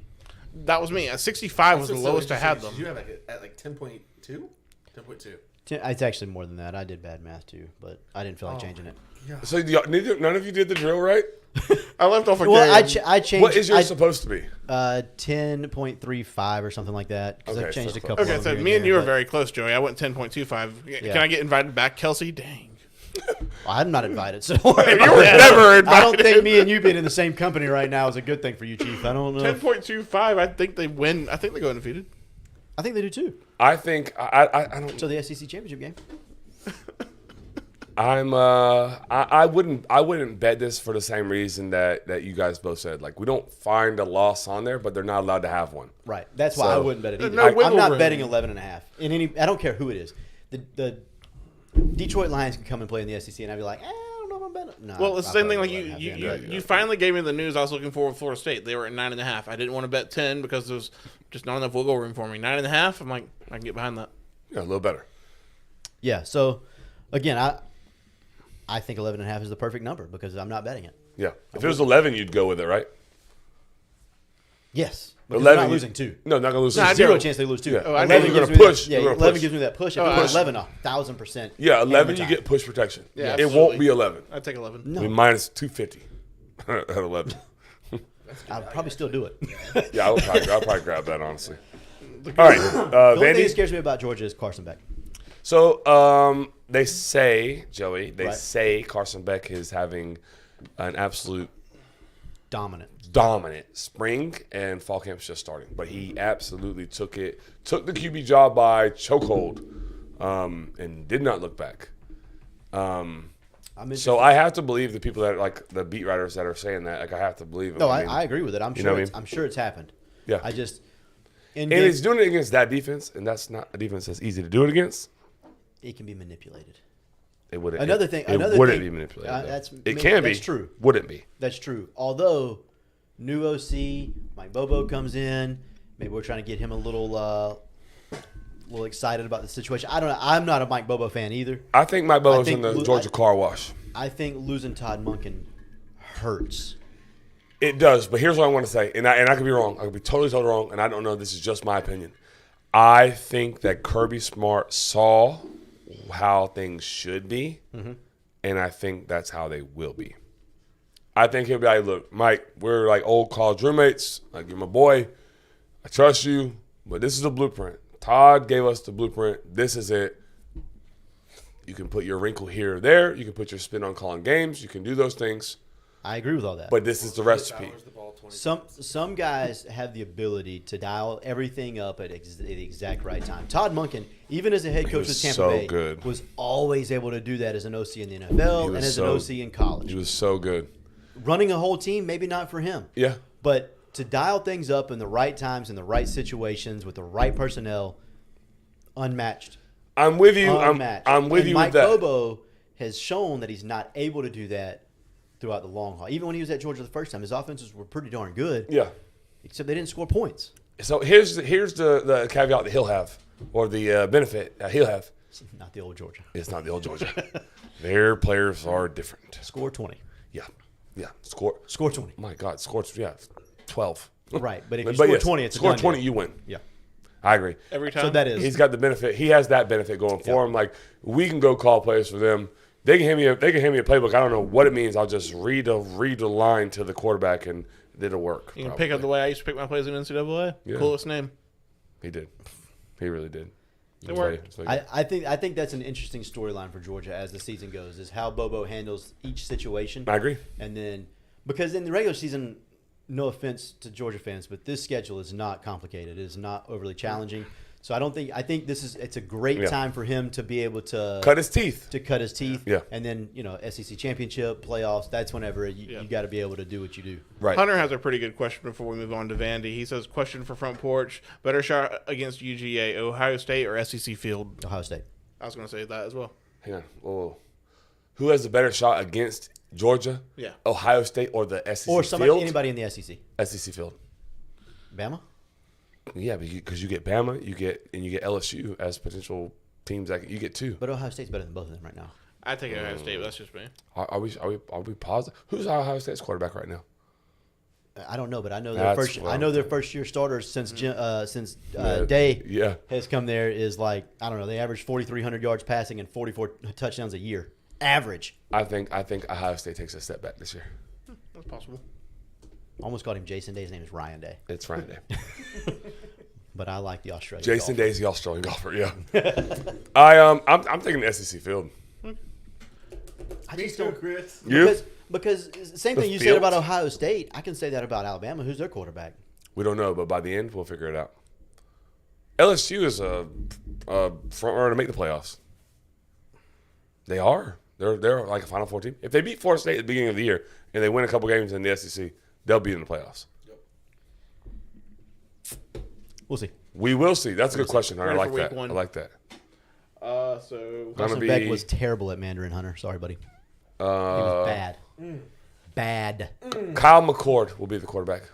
That was me. At 65 was the So lowest I had them. Did you have at like 10.2? 10.2. It's actually more than that. I did bad math too, but I didn't feel like changing it. Yeah. So none of you did the drill right? I left off a Well, game. I changed. What is yours supposed to be? 10.35 or something like that because Okay, I've changed so a close. couple. Okay, of so them me here and you there, were very close, Joey. I went 10.25. Yeah. Can I get invited back, Kelsey? Dang. Well, I'm not invited, so don't worry You about were that. never I don't invited. think me and you being in the same company right now is a good thing for you, Chief. I don't know. 10.25. I think they win. I think they go undefeated. I think they do too. I think I don't. So the SEC championship game. I wouldn't bet this for the same reason that you guys both said. Like, we don't find a loss on there, but they're not allowed to have one. Right. That's why I So- wouldn't bet it either. No wiggle I'm not room. betting 11.5 in any. I don't care who it is. The Detroit Lions can come and play in the SEC, and I'd be like, I don't know if I'm betting. No. Well, it's the I'll same thing. probably Like go 11.5, you yeah. you finally gave me the news I was looking for with Florida State. They were at 9.5. I didn't want to bet 10 because there was just not enough wiggle room for me. 9.5. I'm like, I can get behind that. Yeah, a little better. Yeah. So again, I think 11.5 is the perfect number because I'm not betting it. Yeah. If it was 11, you'd go with it, right? Yes. Because they're not you- losing two. No, not gonna lose. No, I two. Zero do. chance they lose two. Yeah. Oh, I 11 know. You're gives gonna me push. That, yeah, You're gonna 11 push. gives me that push. If Oh, it was I- 11, 1,000%. Yeah, 11 hammer you time. get push protection. Yeah, It absolutely. won't be 11. I'd take 11. No, I mean, minus 250 at 11. I'll probably still do it. Yeah, I'll probably grab that, honestly. All right, The only thing that Vandy. scares me about Georgia is Carson Beck. So they say, Joey, Right. say Carson Beck is having an absolute Dominant. dominant spring, and fall camp's just starting. But he absolutely took the QB job by chokehold, and did not look back. I'm So I have to believe the people that like the beat writers that are saying that. Like, I have to believe them. No, I mean, I agree with it. I'm you sure. know what I mean? I'm sure it's happened. Yeah. I just. and he's doing it against that defense, and that's not a defense that's easy to do it against. It can be manipulated. It wouldn't. Another thing. It Another wouldn't thing, be manipulated. though. That's it can be. That's true. Wouldn't be. That's true. Although, new OC Mike Bobo comes in. Maybe we're trying to get him a little excited about the situation. I don't know. I'm not a Mike Bobo fan either. I think Mike Bobo's think in the Lu- Georgia car wash. I think losing Todd Monken hurts. It does, but here's what I want to say, and I could be wrong. I could be totally wrong, and I don't know. This is just my opinion. I think that Kirby Smart saw how things should be, and I think that's how they will be. I think he'll be like, "Look, Mike, we're like old college roommates. Like, you're my boy. I trust you, but this is the blueprint. Todd gave us the blueprint. This is it. You can put your wrinkle here or there. You can put your spin on calling games. You can do those things, I agree with all that. but this is the recipe." Powers the ball 20 Some guys have the ability to dial everything up at the exact right time. Todd Monken, even as a head coach was with Tampa so Bay, good. was always able to do that as an OC in the NFL He and was as so- an OC in college. He was so good. Running a whole team, maybe not for him. Yeah. But to dial things up in the right times, in the right situations, with the right personnel, unmatched. I'm with you. Unmatched. I'm with And you Mike with that. Bobo has shown that he's not able to do that throughout the long haul. Even when he was at Georgia the first time, his offenses were pretty darn good, Yeah. except they didn't score points. So here's the caveat that he'll have, or the benefit that he'll have. Not the old Georgia. It's not the old Georgia. Their players are different. Score 20. Yeah. Yeah. Score. Score 20. My God. Score. Yeah. 12. Right, but if you But score yes, 20, it's a score done 20, deal. you win. Yeah. I agree. Every time. So that is. He's got the benefit. He has that benefit going for him. Like, we can go call plays for them. They can hand me a playbook. I don't know what it means. I'll just read the line to the quarterback, and it'll work. You can pick up the way I used to pick my plays in NCAA. Yeah. Coolest name. He did. He really did. It worked. I think that's an interesting storyline for Georgia as the season goes, is how Bobo handles each situation. I agree. And then, because in the regular season, no offense to Georgia fans, but this schedule is not complicated. It is not overly challenging. So I think it's a great time for him to be able to cut his teeth. Yeah. And then, SEC championship, playoffs, that's whenever you got to be able to do what you do. Right. Hunter has a pretty good question before we move on to Vandy. He says, question for Front Porch, better shot against UGA, Ohio State or SEC Field? Ohio State. I was going to say that as well. Hang on. Whoa. Who has a better shot against Georgia? Yeah. Ohio State or the SEC Or field? anybody in the SEC. SEC field. Bama? Yeah, because you get Bama, you get LSU as potential teams that you get two. But Ohio State's better than both of them right now. I take Ohio State, but that's just me. Are we positive? Who's Ohio State's quarterback right now? I don't know, but I know their first year starters since Day has come there is like, I don't know, they average 4,300 yards passing and 44 touchdowns a year. Average. I think Ohio State takes a step back this year. That's possible. Almost called him Jason Day. His name is Ryan Day. It's Ryan Day. But I like the Australian Jason golfer. Day's the Australian golfer. Yeah. I'm taking the SEC field. I just don't, Chris. because same The thing you said field? about Ohio State. I can say that about Alabama. Who's their quarterback? We don't know, but by the end, we'll figure it out. LSU is a front runner to make the playoffs. They are. They're like a Final Four team. If they beat Florida State at the beginning of the year and they win a couple games in the SEC, they'll be in the playoffs. We'll see. We will see. That's a good question. I Ready like for week that. one. I like that. So Carson be- Beck was terrible at Mandarin, Hunter. Sorry, buddy. He was bad. Bad. Kyle McCord will be the quarterback.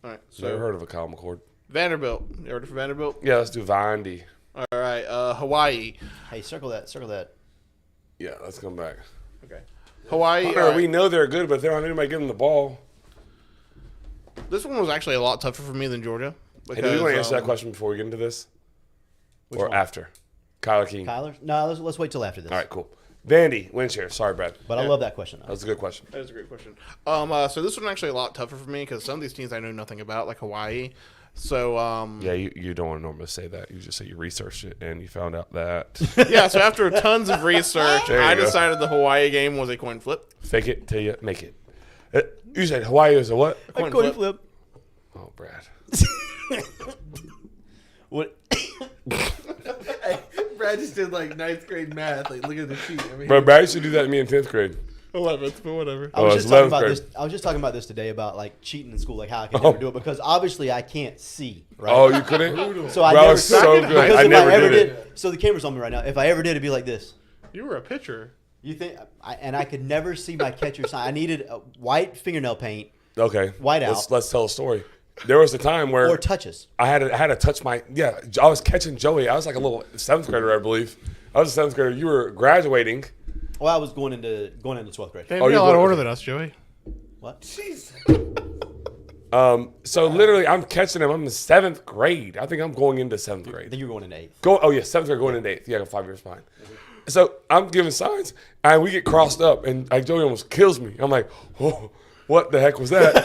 all right. Never So heard of a Kyle McCord. Vanderbilt. You ready for Vanderbilt? Yeah, let's do Vandy. All right. Hawaii. Hey, circle that. Yeah, let's come back. Okay. Hawaii. Hunter, we know they're good, but they don't have anybody giving them the ball. This one was actually a lot tougher for me than Georgia. Hey, do we want to answer that um, question before we get into this? Which Or one? after? Kyler King. Kyler? No, let's wait till after this. All right, cool. Vandy, win share. Sorry, Brad. But I love that question. That was a good question. That is a great question. So this one actually a lot tougher for me because some of these teams I know nothing about, like Hawaii. So Yeah, you don't want to normally say that. You just say you researched it and you found out that. yeah. So after tons of research, There you I go. decided the Hawaii game was a coin flip. Fake it till you make it. You said Hawaii is a what? Coin Coin flip. flip. Oh, Brad. What? Brad just did like ninth grade math. Like, look at the sheet. I mean, Bro, Brad used to do that to me in 10th grade. 11th, but whatever. I was it's just talking 11th about grade. this. I was just talking about this today about like cheating in school, like how I can never do it because obviously I can't see. Right. Oh, you couldn't? so I Bro, never. it's so good. because I if never ever did it. So the camera's on me right now. If I ever did, it'd be like this. You were a pitcher. You think? And I could never see my catcher sign. I needed a white fingernail paint Okay. White Let's tell a story. There was a time where or touches. I had to touch my I was catching Joey. I was like a little 7th grader, I believe. I was a 7th grader. You were graduating. Well, I was going into 12th grade. Damn, Oh, you're you're a lot going- older than us, Joey. What? jeez. So literally, I'm catching him. I'm in 7th grade. I think I'm going into 7th grade. Then you were going into 8th. Oh yeah, 7th grade going into 8th. Yeah, 5 years behind. So I'm giving signs, and we get crossed up, and like Joey almost kills me. I'm like, oh, what the heck was that?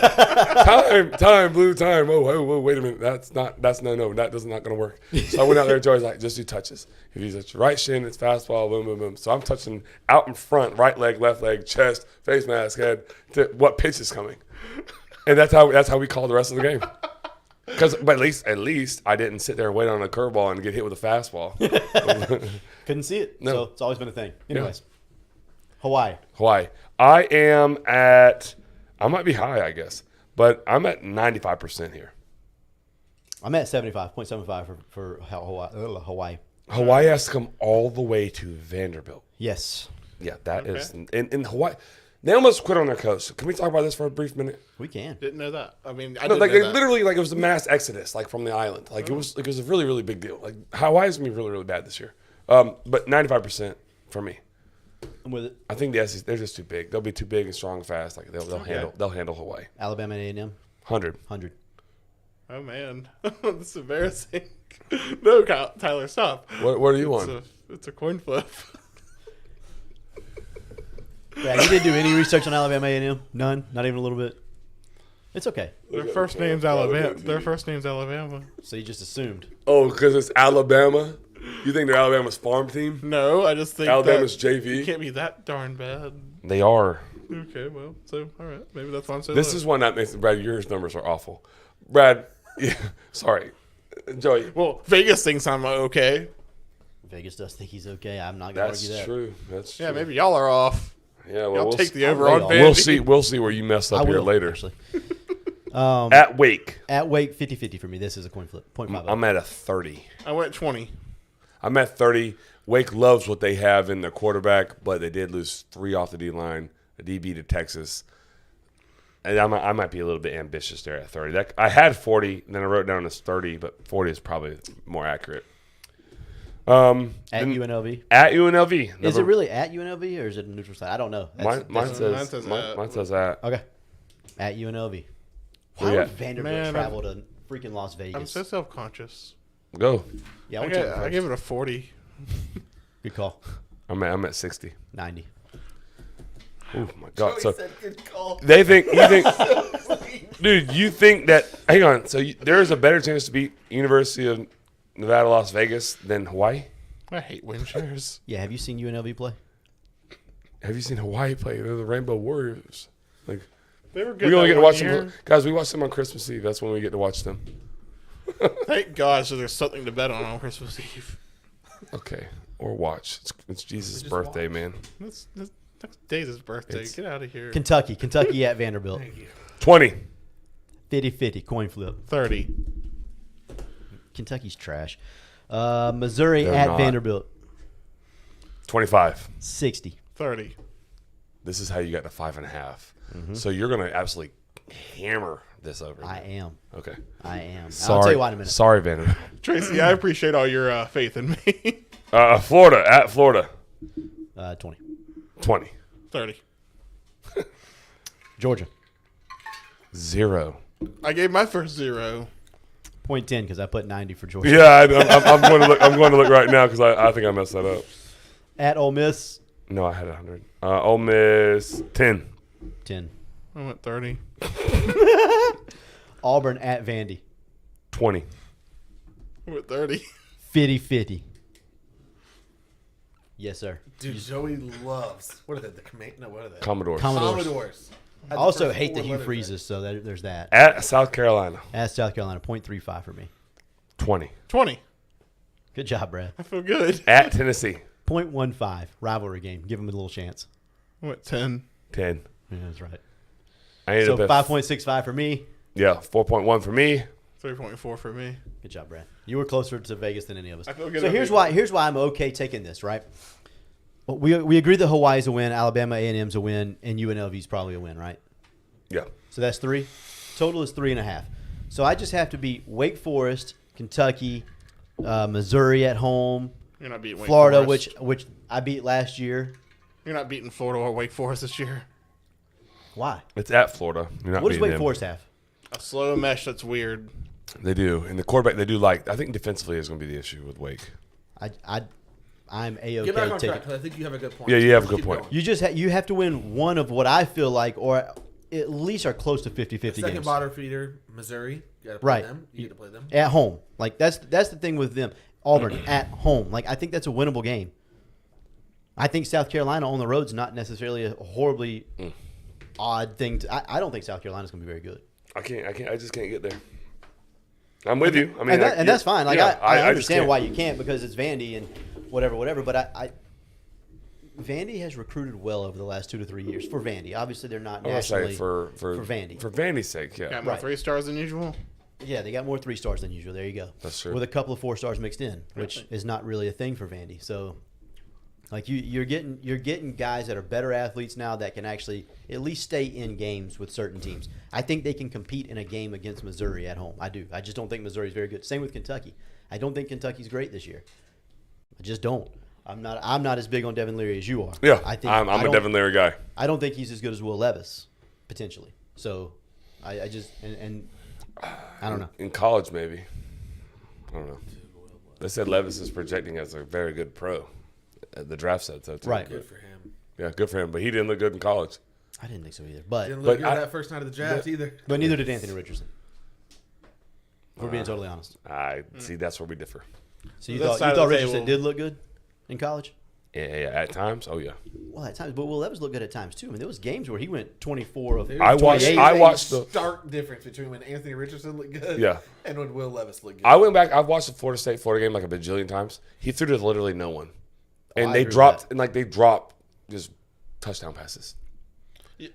time, blue time. Oh, wait a minute. That's not that does not gonna work. So I went out there. Joey's like, just do touches. If he's at your right shin, it's fastball. Boom, boom, boom. So I'm touching out in front, right leg, left leg, chest, face mask, head. To what pitch is coming? And that's how we call the rest of the game. But at least I didn't sit there and wait on a curveball and get hit with a fastball. Couldn't see it. No. So it's always been a thing. Anyways, Hawaii. I might be high, I guess, but I'm at 95% here. I'm at 75.75 for Hawaii. Hawaii has to come all the way to Vanderbilt. Yes, Yeah, that is in Hawaii. They almost quit on their coach. Can we talk about this for a brief minute? we can. Didn't know that. I mean, I No, didn't like know they that. literally, like it was a mass exodus, like from the island. Like it was a really, really big deal. Like Hawaii's gonna be really, really bad this year. But 95% for me. I'm with it. I think the SEC, they're just too big. They'll be too big and strong and fast. Like they'll handle Hawaii. Alabama and A&M, 100. 100. Oh man, this is embarrassing. No, Tyler, stop. What do you want? It's a coin flip. Yeah, you didn't do any research on Alabama A&M? None? Not even a little bit? It's okay. Their first name's Alabama. Their first name's Alabama. So you just assumed. Oh, because it's Alabama? You think they're Alabama's farm team? No, I just think Alabama's that JV? it can't be that darn bad. They are. Okay, well, so all right, maybe that's why I'm so This low. is one that makes Brad. Your numbers are awful, Brad. Yeah, sorry, Joey. Well, Vegas thinks I'm okay. Vegas does think he's okay. I'm not going to That's argue that. true. That's Yeah, true. maybe y'all are off. Yeah, well, Y'all we'll take the see. over way on off. Vandy. We'll see. We'll see where you messed I up here will, later. actually. At Wake, At Wake, 50-50 for me. This is a coin flip. 0.50. I'm at a 30. I went 20. I'm at 30. Wake loves what they have in their quarterback, but they did lose 3 off the D line, a DB to Texas. And I might be a little bit ambitious there at 30. I had 40, and then I wrote down as 30, but 40 is probably more accurate. At then UNLV. At UNLV. Is Never- it really at UNLV or is it a neutral site? I don't know. Mine mine says says mine at. says at. Okay. At UNLV. Why Where you would at? Vanderbilt Man, travel to freaking Las I'm Vegas? so self-conscious. Go. Yeah, I I, want you I give it a 40. Good call. I'm at 60. 90. Oh my god. So said good call. you think, dude? You think that? Hang on. So there is a better chance to beat University of Nevada, Las Vegas than Hawaii? I hate wind shares. Yeah, have you seen UNLV play? Have you seen Hawaii play? They're the Rainbow Warriors. Like They were good. we only that get to one watch year. them, guys. We watch them on Christmas Eve. That's when we get to watch them. Thank God, so there's something to bet on Christmas Eve. Okay, or watch. It's Jesus' just birthday, watch. man. That's next day's his birthday. It's- Get out of here. Kentucky at Vanderbilt. 20. 50-50 coin flip. 30. Kentucky's trash. Missouri They're at not. Vanderbilt. 25. 60. 30. This is how you got to 5.5. So you're gonna absolutely hammer this over. I am. Okay. I am. Sorry. I'll tell you why in a minute. Sorry, Vanderbilt. Tracy, I appreciate all your faith in me. Florida at Florida. 20. 20. 30. Georgia. 0. I gave my first 0. 0.10 because I put 90 for Georgia. Yeah, I'm going to look. I'm going to look right now because I think I messed that up. At Ole Miss. No, I had 100. Ole Miss 10. 10. I went 30. Auburn at Vandy. 20. I went 30. 50-50. Yes, sir. Dude, Joey loves. What are they? The command? No, what are they? Commodores. Commodores. I also hate that he freezes, so there's that. At South Carolina. At South Carolina, 0.35 for me. 20. 20. Good job, Brad. I feel good. At Tennessee. 0.15 rivalry game. Give him a little chance. I went 10. 10. Yeah, that's right. I ended So up at 5.65 for me. Yeah, 4.1 for me. 3.4 for me. Good job, Brad. You were closer to Vegas than any of us. I feel good So about here's why I'm okay taking this, right? Well, we agree that Hawaii's a win, Alabama A&M's a win, and UNLV's probably a win, right? Yeah. So that's 3. Total is 3.5. So I just have to beat Wake Forest, Kentucky, Missouri at home, You're not beating Wake Florida, Forest. which I beat last year. You're not beating Florida or Wake Forest this year. Why? It's at Florida. You're not What does beating Wake them. Forest have? A slow mesh that's weird. They do. And the quarterback, they do like, I think defensively is going to be the issue with Wake. I'm A-okay Get back on taking. track because I think you have a good point. Yeah, you have a good Keep point. going. You just you have to win one of what I feel like, or at least are close to 50-50 Second games. bottom feeder, Missouri. You got to play Right. them. You get to play them. At home. Like that's the thing with them. Auburn at home. Like I think that's a winnable game. I think South Carolina on the road's not necessarily a horribly odd thing. I don't think South Carolina's going to be very good. I just can't get there. I'm with you. I mean, And that's fine. Like yeah, I just understand can't. why you can't because it's Vandy and whatever. But Vandy has recruited well over the last 2 to 3 years for Vandy. Obviously, they're not I want to say nationally for Vandy. For Vandy's sake, yeah. Got more Right. 3 stars than usual. Yeah, they got more 3 stars than usual. There you go. That's true. With a couple of 4 stars mixed in, which Really? is not really a thing for Vandy. So, like you're getting guys that are better athletes now that can actually at least stay in games with certain teams. I think they can compete in a game against Missouri at home. I do. I just don't think Missouri's very good. Same with Kentucky. I don't think Kentucky's great this year. I just don't. I'm not as big on Devin Leary as you are. Yeah, I think I'm I a don't- Devin Leary guy. I don't think he's as good as Will Levis, potentially. So, I just and I don't know. In college, maybe. I don't know. They said Levis is projecting as a very good pro. The draft said so, too. Right. Good for him. Yeah, good for him. But he didn't look good in college. I didn't think so either. But Didn't look But good I- that first night of the draft either. neither did Anthony Richardson. If we're being totally honest. I see. That's where we differ. So you That thought side of the Richardson table- did look good in college? Yeah, at times. Oh yeah. Well, at times, but Will Levis looked good at times too. I mean, there was games where he went 24 of. I watched- 28. I watched the- stark difference between when Anthony Richardson looked good, Yeah. and when Will Levis looked good. I went back. I've watched the Florida game like a bajillion times. He threw to literally no one, and I they agree with dropped that. they dropped just touchdown passes.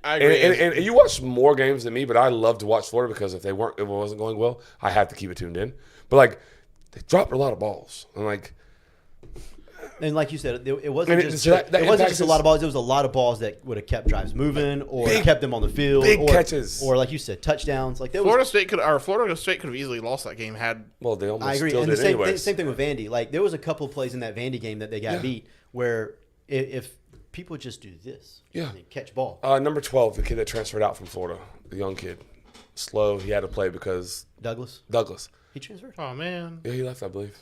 I agree. And you watch more games than me, but I love to watch Florida because if it wasn't going well, I have to keep it tuned in. But like, they dropped a lot of balls, and like, And like you said, it wasn't And just so that it wasn't impacts just a us- lot of balls. It was a lot of balls that would have kept drives moving or kept them on the field. big or, catches. or like you said, touchdowns. Like there was. Florida State could have easily lost that game had. well, they almost I agree, still and the did same anyways. same thing with Vandy. Like there was a couple of plays in that Vandy game that they got beat where if people just do this, Yeah. they catch ball. Number 12, the kid that transferred out from Florida, the young kid, slow. He had to play because Douglas, Douglas. he transferred. Oh man. Yeah, he left, I believe.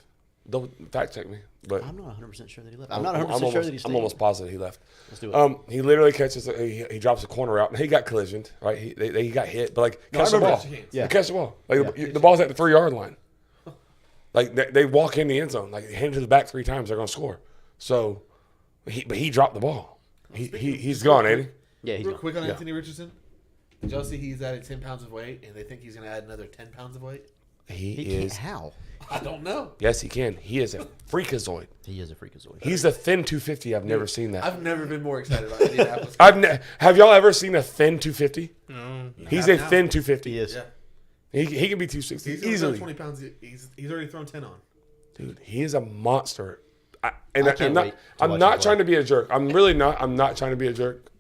Don't fact check me, but I'm not 100% sure that he left. I'm not 100% sure that he stayed. I'm almost positive he left. Let's do it. He literally catches. He drops a corner out, and he got collisioned. Right, he got hit, but like No, I catch the remember ball. that. Yeah. Catch the ball. Like Yeah. the ball's at the 3-yard line. Like they walk in the end zone, like hand it to the back 3 times, they're gonna score. So, he dropped the ball. He's gone, ain't he? Yeah, he's Real gone. quick on Anthony Richardson. Did y'all see he's added 10 pounds of weight, and they think he's going to add another 10 pounds of weight? He He can't. is. How? I don't know. Yes, he can. He is a freakazoid. He is a freakazoid. He's a thin 250. I've never seen that. I've never been more excited about Indianapolis. Have y'all ever seen a thin 250? No. He's a have now. thin 250. He is. Yeah. He can be 260 He's only easily. 20 pounds. He's already thrown 10 on. Dude, he is a monster. I can't I'm not, wait to I'm watch not him trying play. to be a jerk. I'm really not. I'm not trying to be a jerk.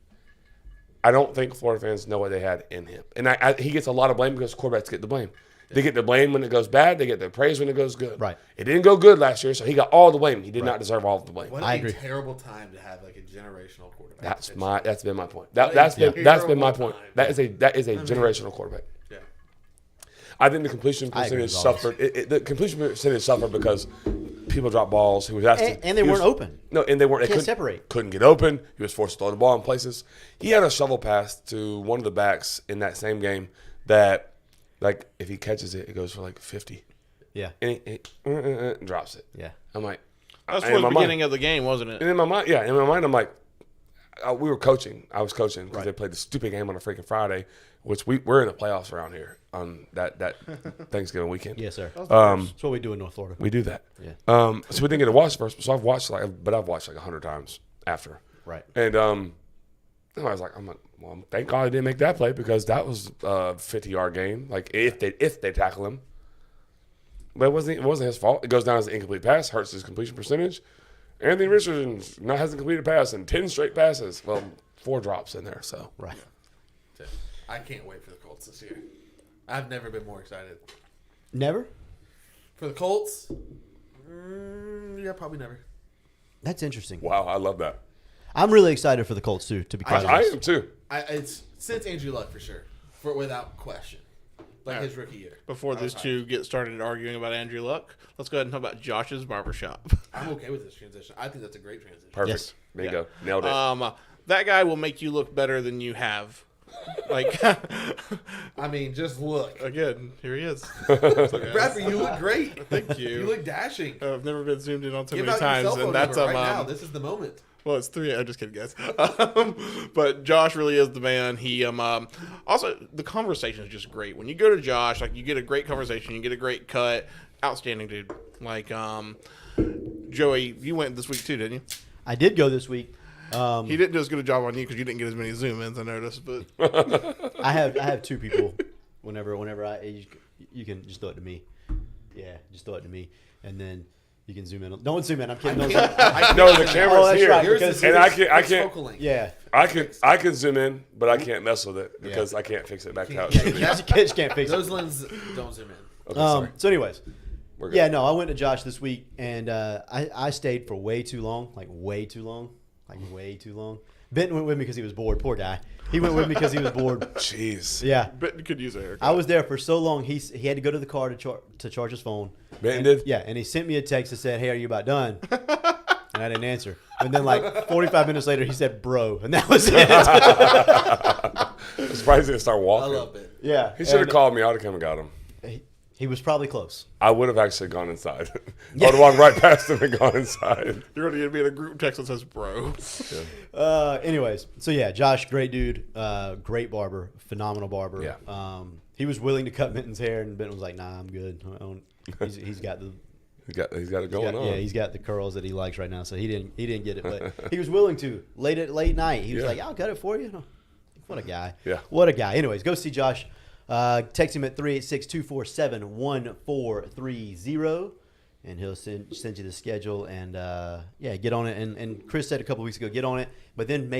I don't think Florida fans know what they had in him. And he gets a lot of blame because quarterbacks get the blame. They get the blame when it goes bad. They get the praise when it goes good. Right. It didn't go good last year, so he got all the blame. He did not deserve all of the blame. What I a agree. terrible time to have like a generational quarterback. That's It's- been my point. What a That's been my terrible point. time. That is a generational quarterback. Yeah. I think the completion I agree percentage with all this. suffered. The completion percentage suffered because people dropped balls. He was asked, And they weren't open. No, and they weren't. They Can't couldn't separate. Couldn't get open. He was forced to throw the ball in places. He had a shovel pass to one of the backs in that same game that, like, if he catches it, it goes for like 50, Yeah. and he drops it. Yeah. I'm like, That's in towards my the mind- beginning of the game, wasn't it? And in my mind, I'm like, we were coaching. I was coaching because they played the stupid game on a freaking Friday, which we're in the playoffs around here on that Thanksgiving weekend. Yes, sir. Um, That's what we do in North Florida. we do that. Yeah. So we didn't get to watch first. So I've watched like 100 times after. Right. And I was like, well, thank God I didn't make that play because that was a 50-yard game. Like if they tackle him, but it wasn't his fault. It goes down as an incomplete pass, hurts his completion percentage. Anthony Richardson hasn't completed a pass in 10 straight passes. Well, 4 drops in there. So Right. I can't wait for the Colts this year. I've never been more excited. Never? For the Colts? Yeah, probably never. That's interesting. wow, I love that. I'm really excited for the Colts too, to be quite I honest. am too. It's since Andrew Luck for sure, without question, like his rookie year. Before I these was two get started arguing about Andrew Luck, let's go ahead and talk about Josh's barbershop. I'm okay with this transition. I think that's a great transition. Perfect. Yes. Bingo. Nailed it. That guy will make you look better than you have. Like, I mean, just look. again, here he is. Bradford, you look great. Thank You you. look dashing. I've never been zoomed in on so Give many out your times, cell phone and that's number right now. This is the moment. Well, it's 3. I'm just kidding, guys. But Josh really is the man. He also the conversation is just great. When you go to Josh, like you get a great conversation, you get a great cut. Outstanding dude. Like Joey, you went this week too, didn't you? I did go this week. He didn't do as good a job on you because you didn't get as many zoom ins. I noticed, but I have 2 people. Whenever you can just throw it to me. Yeah, just throw it to me, and then you can zoom in. Don't zoom in. I'm kidding. Don't zoom in. No, the camera's Oh, that's here. right, Yours because- is And I fixed can't- focal length. Yeah. I can zoom in, but I can't mess with it because I can't fix it back to how it Yeah, should be. You just can't fix it. Those lenses don't zoom in. Okay, sorry. So, anyways, We're good. yeah, no, I went to Josh this week, and I stayed for way too long, like way too long. Benton went with me because he was bored. Poor guy. He went with me because he was bored. Jeez. Yeah, but you could use a haircut. I was there for so long. He had to go to the car to charge his phone. Benton And- did? Yeah, and he sent me a text that said, "Hey, are you about done?" And I didn't answer. And then like 45 minutes later, he said, "Bro," and that was it. I'm surprised he didn't start I walking. love it. Yeah, He should have and called me. I would have come and got him. He was probably close. I would have actually gone inside. I would have walked right past him and gone inside. You're going to be in a group text that says bro. Anyways, so yeah, Josh, great dude, great barber, phenomenal barber. Yeah. He was willing to cut Minton's hair, and Minton was like, "Nah, I'm good. I don't." He's got the He's got it going on. Yeah, he's got the curls that he likes right now, so he didn't get it, but he was willing to. Late night, he was Yeah. like, "I'll cut it for you." What a guy! Yeah. What a guy. Anyways, go see Josh. Text him at 386-247-1430, and he'll send you the schedule. And get on it. And Chris said a couple weeks ago, get on it, but then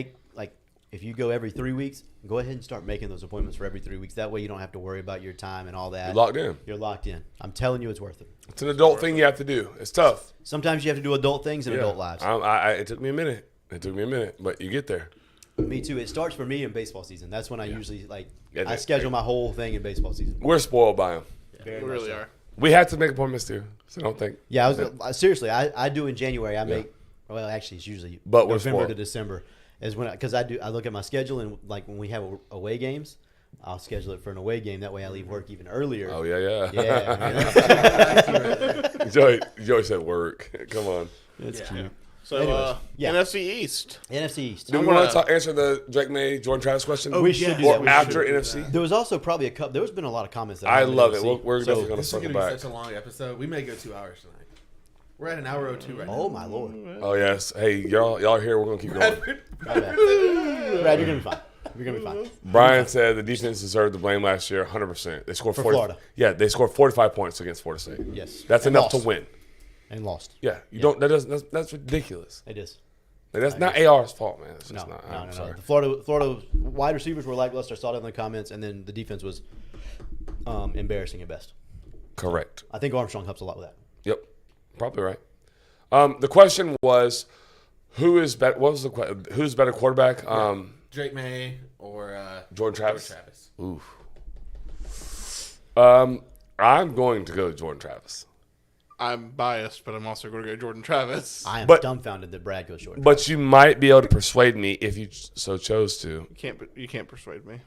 if you go every 3 weeks, go ahead and start making those appointments for every 3 weeks. That way you don't have to worry about your time and all that. You're locked in. You're locked in. I'm telling you, it's worth it. It's an adult thing you have to do. It's tough. Sometimes you have to do adult things in adult lives. It took me a minute. But you get there. Me too. It starts for me in baseball season. That's when I usually Yeah, I schedule my whole thing in baseball season. We're spoiled by them. We really are. We have to make appointments too. So don't think. Yeah, seriously. I do in January. Well, actually, it's usually But we're November spoiled. to December is when because I look at my schedule, and like when we have away games, I'll schedule it for an away game. That way, I leave work even earlier. Oh yeah. Yeah, Joey said work. Come on. it's cute. So, Anyways, yeah. NFC East. NFC East. Do we want to answer the Drake May, Jordan Travis question? We should do Or that. We after should. NFC? There was also probably there's been a lot of comments. That I haven't love been it. able to see. We're definitely going to This is circle going to be back. such a long episode. We may go 2 hours tonight. We're at an hour 02 right now. Oh my lord, Oh yes. Hey, y'all are here. We're going to keep going. Brad, you're gonna be fine. You're gonna be fine. Brian said the defense deserved the blame last year, 100%. They scored For 40, Florida. Yeah, they scored 45 points against Florida State. Yes, That's And enough lost. to win. And lost. Yeah, you don't. That's ridiculous. It is. Like, that's not AR's fault, man. It's just No. I'm sorry. The Florida wide receivers were lackluster. I saw that in the comments, and then the defense was embarrassing at best. Correct. I think Armstrong helps a lot with that. Yep, probably right. The question was, who's better quarterback? Drake May or Jordan Travis. Travis. Oof. I'm going to go Jordan Travis. I'm biased, but I'm also going to go Jordan Travis. I am But- dumbfounded that Brad goes short. But you might be able to persuade me if you so chose to. You can't persuade me.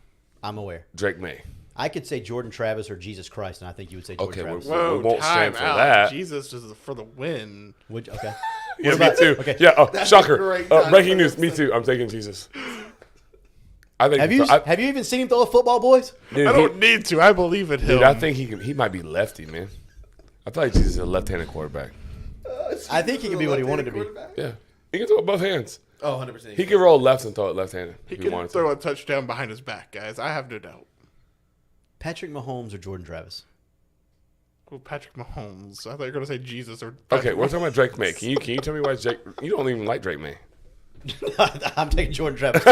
I'm aware. Drake May. I could say Jordan Travis or Jesus Christ, and I think you would say Jordan Okay, Travis. Whoa, We won't time stand for out. that. Jesus is for the win. Okay. Yeah, me too. Okay. Yeah. Oh, That's a shocker. great time Breaking for news. this. Me too. I'm taking Jesus. I think. Have you even seen him throw a football, boys? Dude, I don't need to. I believe in him. Dude, I think he might be lefty, man. I feel like Jesus is a left-handed quarterback. I think he can be what he wanted to be. Yeah, he can throw it both hands. Oh, 100%. He can roll left and throw it left-handed he if he can wanted throw to. a touchdown behind his back, guys. I have no doubt. Patrick Mahomes or Jordan Travis? Well, Patrick Mahomes. I thought you were going to say Jesus or. Okay, Patrick we're talking about Drake May. Can you tell me why Drake? You don't even like Drake May. I'm taking Jordan Travis too.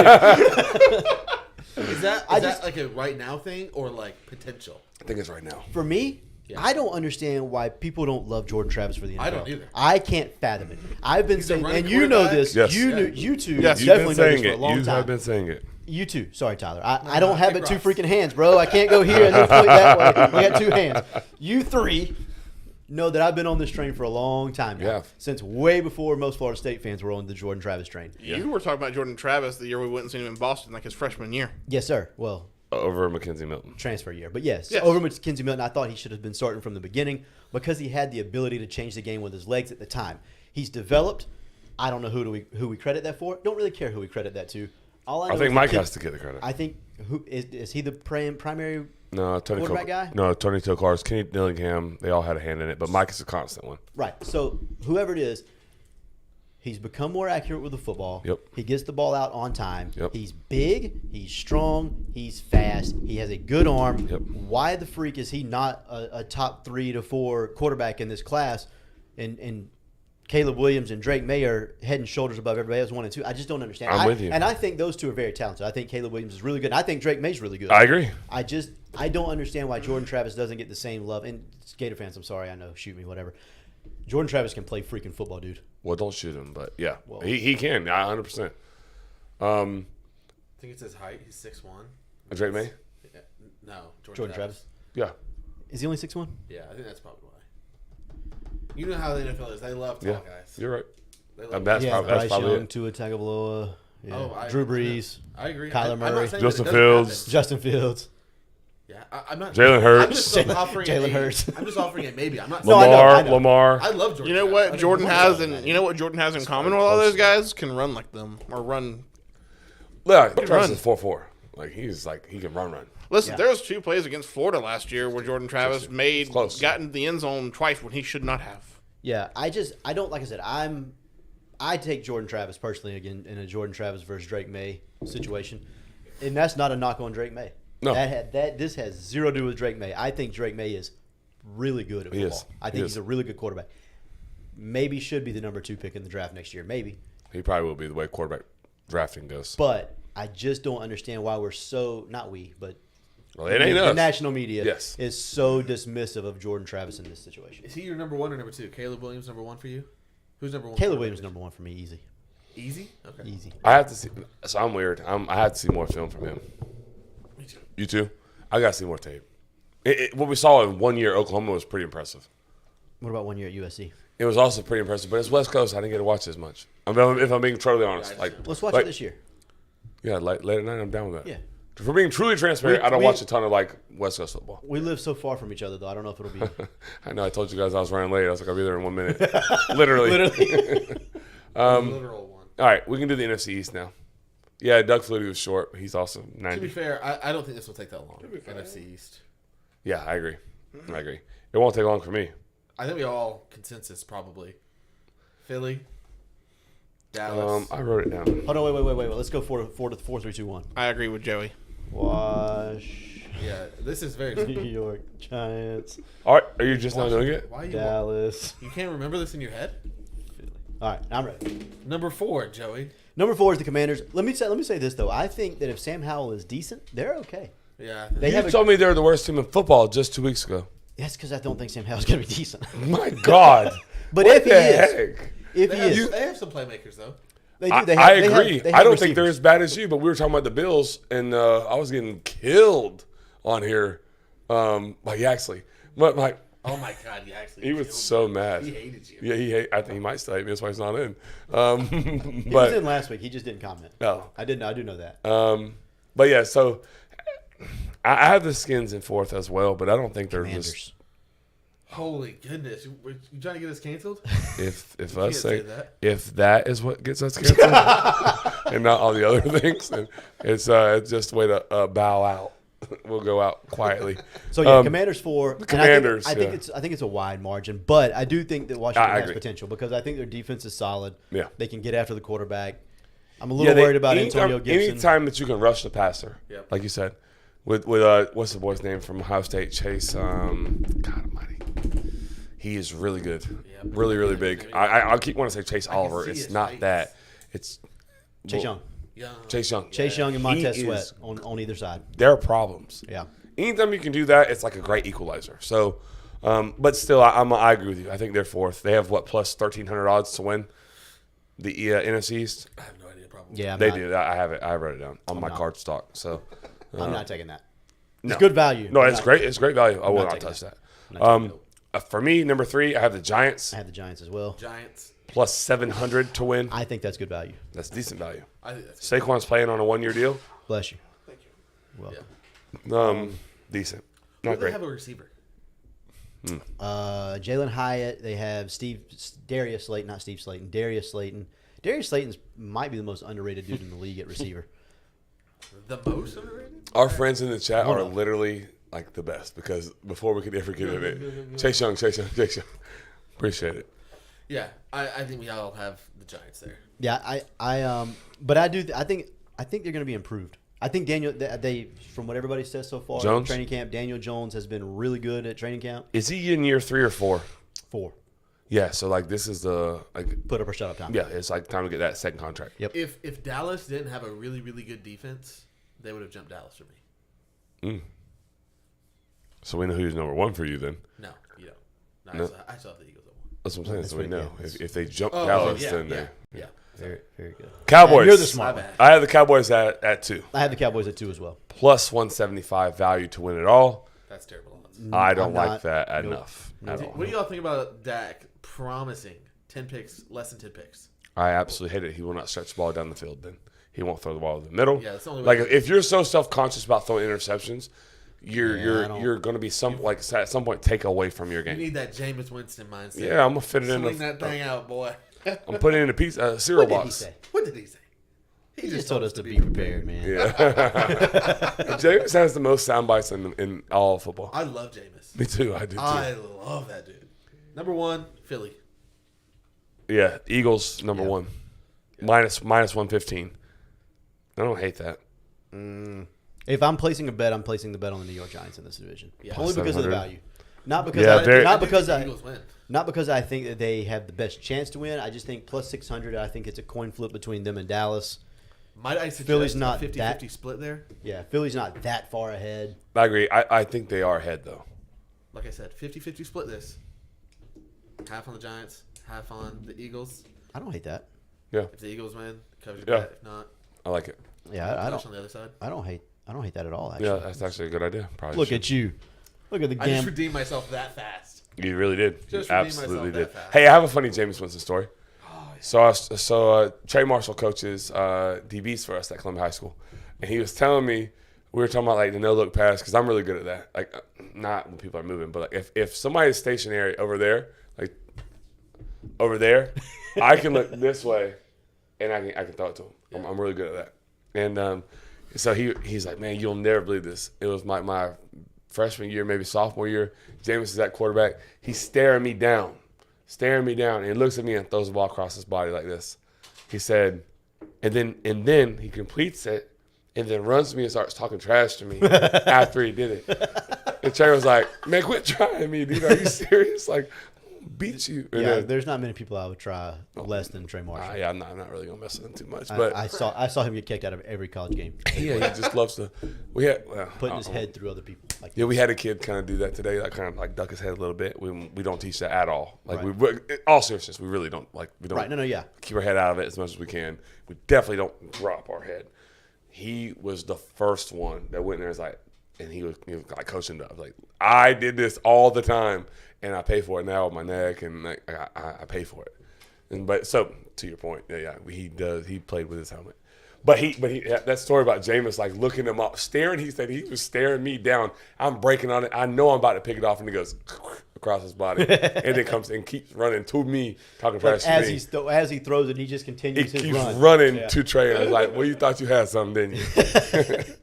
Is that I that just- like a right now thing or like potential? I think it's right now. For me, Yeah. I don't understand why people don't love Jordan Travis for the NFL. I don't either. I can't fathom it. I've been He's a saying, running and you know quarterback. this. Yes. You two Yes, You've definitely been know this saying for a it. long You time. have been saying it. You too. Sorry, Tyler. I don't have big but two rocks. freaking hands, bro. I can't go here and then point that way. We got two hands. You three know that I've been on this train for a long time now. Yeah. Since way before most Florida State fans were on the Jordan Travis train. You were talking about Jordan Travis the year we went and seen him in Boston, like his freshman year. Yes, sir. Well, Over Mackenzie Milton. transfer year. But yes, Yes. over Mackenzie Milton, I thought he should have been starting from the beginning because he had the ability to change the game with his legs at the time. He's developed. I don't know who we credit that for. Don't really care who we credit that to. All I know I is think the Mike kid- has to get the credit. I think who is he the primary? No, Tony Quarterback guy? No, Tony Tokars, Kenny Dillingham, they all had a hand in it, but Mike is a constant one. Right. So whoever it is, he's become more accurate with the football. Yep. He gets the ball out on time. Yep. He's big. He's strong. He's fast. He has a good arm. Yep. Why the freak is he not a top 3 to 4 quarterback in this class? And Caleb Williams and Drake May are head and shoulders above everybody else 1 and 2. I just don't understand. I'm with you. And I think those two are very talented. I think Caleb Williams is really good. And I think Drake May's really good. I agree. I don't understand why Jordan Travis doesn't get the same love. And Gator fans, I'm sorry, I know, shoot me, whatever. Jordan Travis can play freaking football, dude. Well, don't shoot him, but yeah, Well- he can. 100%. I think it says height. He's 6'1". Drake May? Yeah. No, Jordan Travis. Yeah. Is he only 6'1"? Yeah, I think that's probably why. You know how the NFL is. They love tall Yeah. guys. You're right. They love That's Yeah, probably, that's Bryce probably Young, it. Tua Tagovailoa, Oh, Drew Brees, I agree. Kyler I'm not Murray, saying Justin that it doesn't Fields. happen. Justin Fields. Yeah, I'm not. Jalen Hurts. I'm just offering Jalen a, Hurts. I'm just offering a maybe. I'm not. No, I know, I know. Lamar. I love Jordan. You know Travis. I what think Jordan he's has, awesome. and you know what Jordan has in common with all those guys? Can run like them or run. Yeah, Travis run. is 4-4. Like he can run. Listen, Yeah. there was 2 plays against Florida last year where Jordan Travis Close. got in the end zone twice when he should not have. Yeah, I don't, like I said, I take Jordan Travis personally again in a Jordan Travis versus Drake May situation, and that's not a knock on Drake May. No. This has zero to do with Drake May. I think Drake May is really good at He football. is. I He think is. he's a really good quarterback. Maybe should be the number 2 pick in the draft next year. Maybe. He probably will be the way quarterback drafting goes. But I just don't understand why we're so, not we, but Well, it ain't the us. national media Yes. is so dismissive of Jordan Travis in this situation. Is he your number 1 or number 2? Caleb Williams number 1 for you? Who's number 1? Caleb Williams number 1 for me, easy. Easy. Okay. Easy. I have to see. So I'm weird. I have to see more film from him. Me too. You too? I got to see more tape. What we saw in 1 year Oklahoma was pretty impressive. What about 1 year at USC? It was also pretty impressive, but it's West Coast. I didn't get to watch as much. If I'm being totally honest, Yeah, I like understand. Let's watch like, it this year. Yeah, late at night, I'm down with that. Yeah. For being truly transparent, I don't watch a ton of like West Coast football. We live so far from each other, though. I don't know if it'll be. I know I told you guys I was running late. I was like, I'll be there in 1 minute. Literally. Literal one. All right, we can do the NFC East now. Yeah, Doug Flutie was short, but he's also To be 90. fair, I don't think this will take that long. NFC East. Yeah, I agree. I agree. It won't take long for me. I think we all consensus probably. Philly. Dallas. I wrote it down. Hold on, wait. Let's go 4 to 4, 3, 2, 1. I agree with Joey. Wash. yeah, this is very. New York Giants. All right, are you just now doing it? Why you? Dallas. You can't remember this in your head? Philly. All right, I'm ready. Number 4, Joey. Number 4 is the Commanders. Let me say this though. I think that if Sam Howell is decent, they're okay. Yeah. They You have told me they were the worst team in football just 2 weeks ago. That's because I don't think Sam Howell's going to be decent. My God. But What if he the is, heck? if They he have, is, they have some playmakers though. they do. I They have, agree. They have I don't think they're receivers. as bad as you, but we were talking about the Bills, and I was getting killed on here by Yaxley. But like, Oh my God, he actually. he was killed so me. mad. He hated you. Yeah, I think he might still hate me. That's why he's not in. He was But in last week. He just didn't comment. no. I do know that. But yeah, so I have the Skins in 4th as well, but I don't think they're just. Commanders. Holy goodness, you trying to get us canceled? If can't us say say that. if that is what gets us canceled, and not all the other things, then it's just a way to bow out. We'll go out quietly. So yeah, Commanders 4. And Commanders, I think yeah. it's a wide margin, but I do think that Washington I has agree. potential because I think their defense is solid. Yeah. They can get after the quarterback. I'm a little worried about Antonio Gibson. Anytime that you can rush the passer, Yep. like you said, with what's the boy's name from Ohio State, Chase. God Almighty, he is really good, Yep. really big. I keep wanting to say Chase can Oliver. see It's his not face. that. It's Chase Young. Yeah. Chase Young. Chase Young and He Montez is- Sweat on either side. There are problems. Yeah. Anytime you can do that, it's like a great equalizer. So, but still, I agree with you. I think they're 4th. They have what plus 1,300 odds to win the NFC East. I have no idea. Probably. Yeah. They do. I have it. I wrote it down on my not. card stock. So, I'm not taking that. It's no. good value. no, I'm it's not- great. It's great value. I will not not taking touch that. I'm not taking it. For me, number 3, I have the Giants I have the Giants as well. Giants. plus 700 to win. I think that's good value. That's decent value. I think that's. Saquon's playing on a 1-year deal. Bless you. Thank you. Yeah. Welcome. Decent. Who Not do they great. have a receiver? Jalen Hyatt. They have Darius Slayton, not Steve Slayton. Darius Slayton. Darius Slayton might be the most underrated dude in the league at receiver. The most underrated? Our friends in the chat Hold are on. literally like the best because before we could ever get in it, Chase Young. Appreciate it. Yeah, I think we all have the Giants there. Yeah, but I think they're going to be improved. I think they from what everybody says so far, Jones? training camp, Daniel Jones has been really good at training camp. Is he in year 3 or 4? 4. Yeah. So like this is the like Put up or shut up time. yeah, it's like time to get that second contract. Yep. If Dallas didn't have a really good defense, they would have jumped Dallas for me. So we know who's number 1 for you then. No, you don't. No, No. I still have the Eagles at 1. That's what I'm saying. This So we week, know yeah. if they jump Oh, Dallas, yeah, then yeah, they yeah. Very, very good. Cowboys. You're the smart My one. bad. I have the Cowboys at 2 I have the Cowboys at 2 as well. plus 175 value to win it all. That's terrible odds. I don't I'm like not- that nope. enough at all. What do y'all think about Dak promising 10 picks, less than 10 picks? I absolutely hate it. He will not stretch the ball down the field. Then he won't throw the ball in the middle. Yeah, that's the only way Like to do it. if you're so self conscious about throwing interceptions, you're going to be at some point take away from your You game. need that Jameis Winston mindset. Yeah, I'm gonna fit it in. Swing that thing out, boy. I'm putting it in a piece cereal What did he box. say? What did he say? He just told us to be prepared, man. Yeah. Jameis has the most sound bites in all of football. I love Jameis. Me too. I do too. I love that dude. Number 1, Philly. Yeah, Eagles number one, minus 115. I don't hate that. If I'm placing a bet, I'm placing the bet on the New York Giants in this division. Yeah. Only because of the 700. value. Not because Yeah, I, very- not I do because think the I Eagles win. not because I think that they have the best chance to win. I just think plus 600. I think it's a coin flip between them and Dallas. Might I suggest Philly's a not 50-50 that- split there? Yeah, Philly's not that far ahead. I agree. I think they are ahead though. Like I said, 50-50 split this. Half on the Giants, half on the Eagles. I don't hate that. Yeah, If the Eagles win, covers your Yeah. bet. If not, I like it. Yeah, I Josh don't. on the other side. I don't hate that at all. Actually, Yeah, that's actually a good idea. Probably look should. at you. Look at the I just game. redeemed myself that fast. You really did. You Just redeemed absolutely myself did. that fast. Hey, I have a funny Jameis Winston story. So Trey Marshall coaches DBs for us at Columbia High School, and he was telling me we were talking about like the no look pass because I'm really good at that. Like not when people are moving, but like if somebody's stationary over there, like over there, I can look this way, and I can throw it to him. I'm really good at that. And so he's like, man, you'll never believe this. It was my freshman year, maybe sophomore year. Jameis is at quarterback. He's staring me down, and he looks at me and throws the ball across his body like this. He said, and then he completes it, and then runs to me and starts talking trash to me after he did it. And Trey was like, man, quit trying me, dude. Are you serious? Like, beat you. And Yeah, then, there's not many people I would try less than Trey Marshall. yeah, I'm not really gonna mess with him too much, but I saw him get kicked out of every college game, yeah, he just loves to. We had putting his head through other people. Like Yeah, we had a kid kind of do that today, like kind of like duck his head a little bit. We don't teach that at all. Like Right. we, in all seriousness, we really don't we don't. Right? No, yeah. Keep our head out of it as much as we can. We definitely don't drop our head. He was the first one that went in there and was like, and he was like coaching up. Like I did this all the time, and I pay for it now with my neck, and like, I pay for it. And but so to your point, yeah, he does. He played with his helmet. But he that story about Jameis, like looking him up, staring. He said he was staring me down. I'm breaking on it. I know I'm about to pick it off, and he goes across his body, and then comes and keeps running to me, talking trash to as me. as he throws it, he just He continues his keeps run. running Yeah. to Trey, and I was like, "Well, you thought you had something, didn't you?"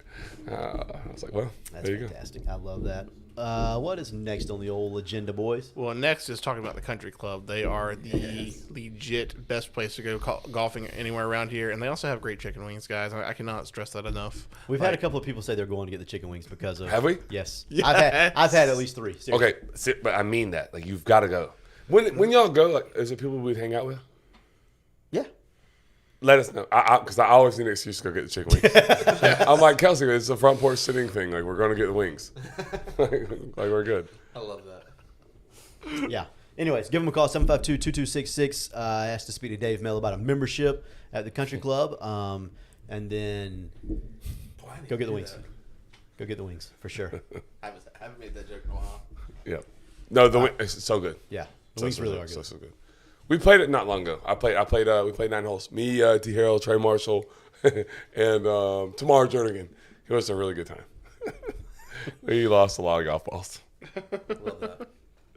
I was like, "Well, That's there you go." fantastic. I love that. What is next on the old agenda, boys? Well, next is talking about the country club. They are the legit best place to go golfing anywhere around here, and they also have great chicken wings, guys. I cannot stress that enough. We've had a couple of people say they're going to get the chicken wings because of. Have we? Yes. Yes. I've had at least 3. Seriously. Okay, but I mean that. Like, you've got to go. When y'all go, like, is it people we'd hang out with? Yeah. Let us know, because I always need an excuse to go get the chicken wings. I'm like, Kelsey, it's a front porch sitting thing. Like, we're going to get the wings. like, we're good. I love that. Yeah. Anyways, give them a call, 752-2266. Ask to speak to Dave Mel about a membership at the country club. And then Boy, I need go to get the do wings. that. Go get the wings, for sure. I haven't made that joke in a while. Yeah. No, the wing, it's so good. Yeah. The So, wings so really good. are good. So good. We played it not long ago. We played 9 holes. Me, T. Harrell, Trey Marshall, and Tamar Jernigan. It was a really good time. We lost a lot of golf balls, Love that.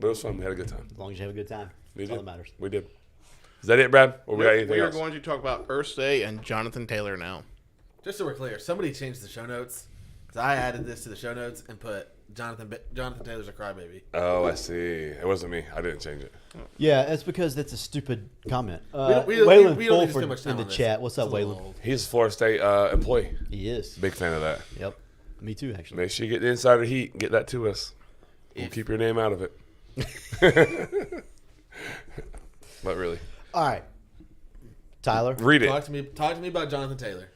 but it was fun. We had a good time. As long as you have a good time. We That's all did. that matters. We did. Is that it, Brad? Or we got anything We are else? going to talk about Irsay and Jonathan Taylor now. Just so we're clear, somebody changed the show notes. 'Cause I added this to the show notes and put Jonathan Taylor's a crybaby. Oh, I see. It wasn't me. I didn't change it. Yeah, it's because that's a stupid comment. don't Waylon need to spend Fulford much time in the on this. chat. What's up, It's a little Waylon? old. He's a Florida State employee. He is. Big fan of that. Yep. Me too, actually. Make sure you get the insider heat and get that to us. We'll keep your name out of it. But really, All right. Tyler, read it. Talk to me about Jonathan Taylor.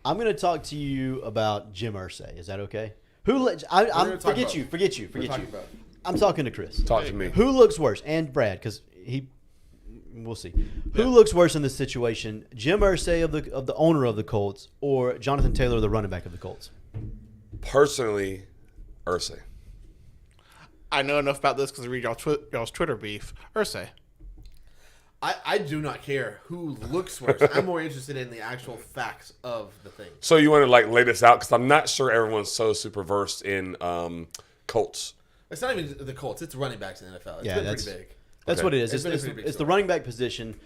I'm going to talk to you about Jim Irsay. Is that okay? Who? I'm gonna talk forget about- you. Forget We're you. talking about. I'm talking to Chris. Talk to me. Who looks worse? And Brad, because he. We'll see. Who looks worse in this situation? Jim Irsay of the owner of the Colts, or Jonathan Taylor, the running back of the Colts? Personally, Irsay. I know enough about this because I read y'all's Twitter beef. Irsay. I do not care who looks worse. I'm more interested in the actual facts of the thing. So you want to like lay this out because I'm not sure everyone's so super versed in Colts. It's not even the Colts. It's running backs in the NFL. It's Yeah, been that's- pretty big. That's Okay. what it is. It's been a It's pretty big the story. running back position.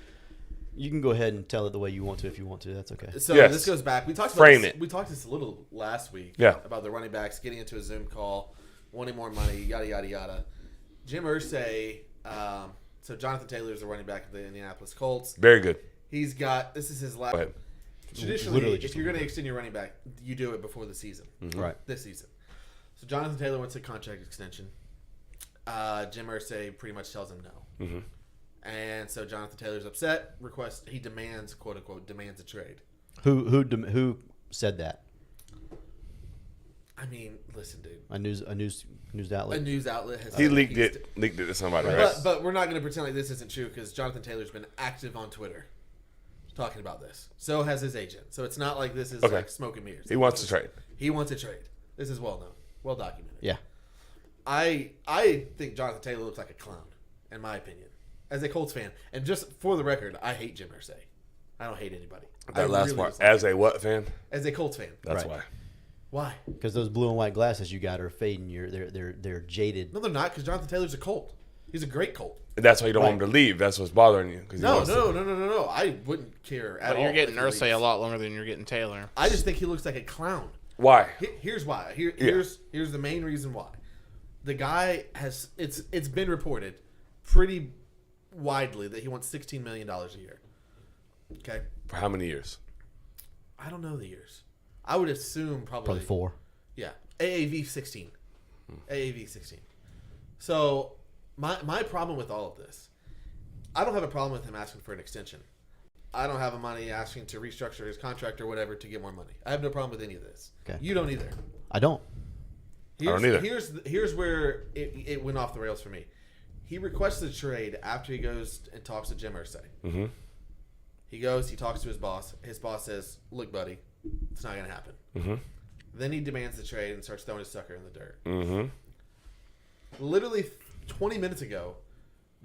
You can go ahead and tell it the way you want to if you want to. That's okay. So Yes. this goes back. We talked Frame about this, it. We talked this a little last week. Yeah. About the running backs getting into a Zoom call, wanting more money, yada yada yada. Jim Irsay. So Jonathan Taylor is the running back of the Indianapolis Colts. Very good. He's got this is his last. Go ahead. Traditionally, Literally if just you're going to extend your running back, you do it before the season. Right. This season. So Jonathan Taylor wants a contract extension. Jim Irsay pretty much tells him no. And so Jonathan Taylor's upset. He demands, quote unquote, demands a trade. Who said that? I mean, listen, dude. A news A outlet. news outlet has He said leaked he's- it to somebody, right? But we're not going to pretend like this isn't true because Jonathan Taylor's been active on Twitter talking about this. So has his agent. So it's not like this is Okay. like smoke and mirrors. He wants to trade. He wants a trade. This is well known, well documented. Yeah. I think Jonathan Taylor looks like a clown, in my opinion, as a Colts fan. And just for the record, I hate Jim Irsay. I don't hate anybody. I That last really part. dislike As him. a what fan? As a Colts fan. That's Right. why. Why? Because those blue and white glasses you got are fading. They're jaded. No, they're not. Because Jonathan Taylor's a Colt. He's a great Colt. That's why you don't want him to leave. That's what's bothering you. 'Cause he No. wants to- I wouldn't care at But all. you're getting if he Irsay a leaves. lot longer than you're getting Taylor. I just think he looks like a clown. Why? Here's why. Here's the main reason why. The guy has it's been reported pretty widely that he wants $16 million a year. Okay, For how many years? I don't know the years. I would assume Probably 4. Yeah, AAV 16. AAV 16. So my problem with all of this, I don't have a problem with him asking for an extension. I don't have money asking to restructure his contract or whatever to get more money. I have no problem with any of this. Okay. You don't either. I don't. don't either. Here's where it went off the rails for me. He requested a trade after he goes and talks to Jim Irsay. Mm-hmm. He goes, he talks to his boss. His boss says, "Look, buddy, it's not going to happen." Mm-hmm. Then he demands the trade and starts throwing his sucker in the dirt. Mm-hmm. Literally 20 minutes ago,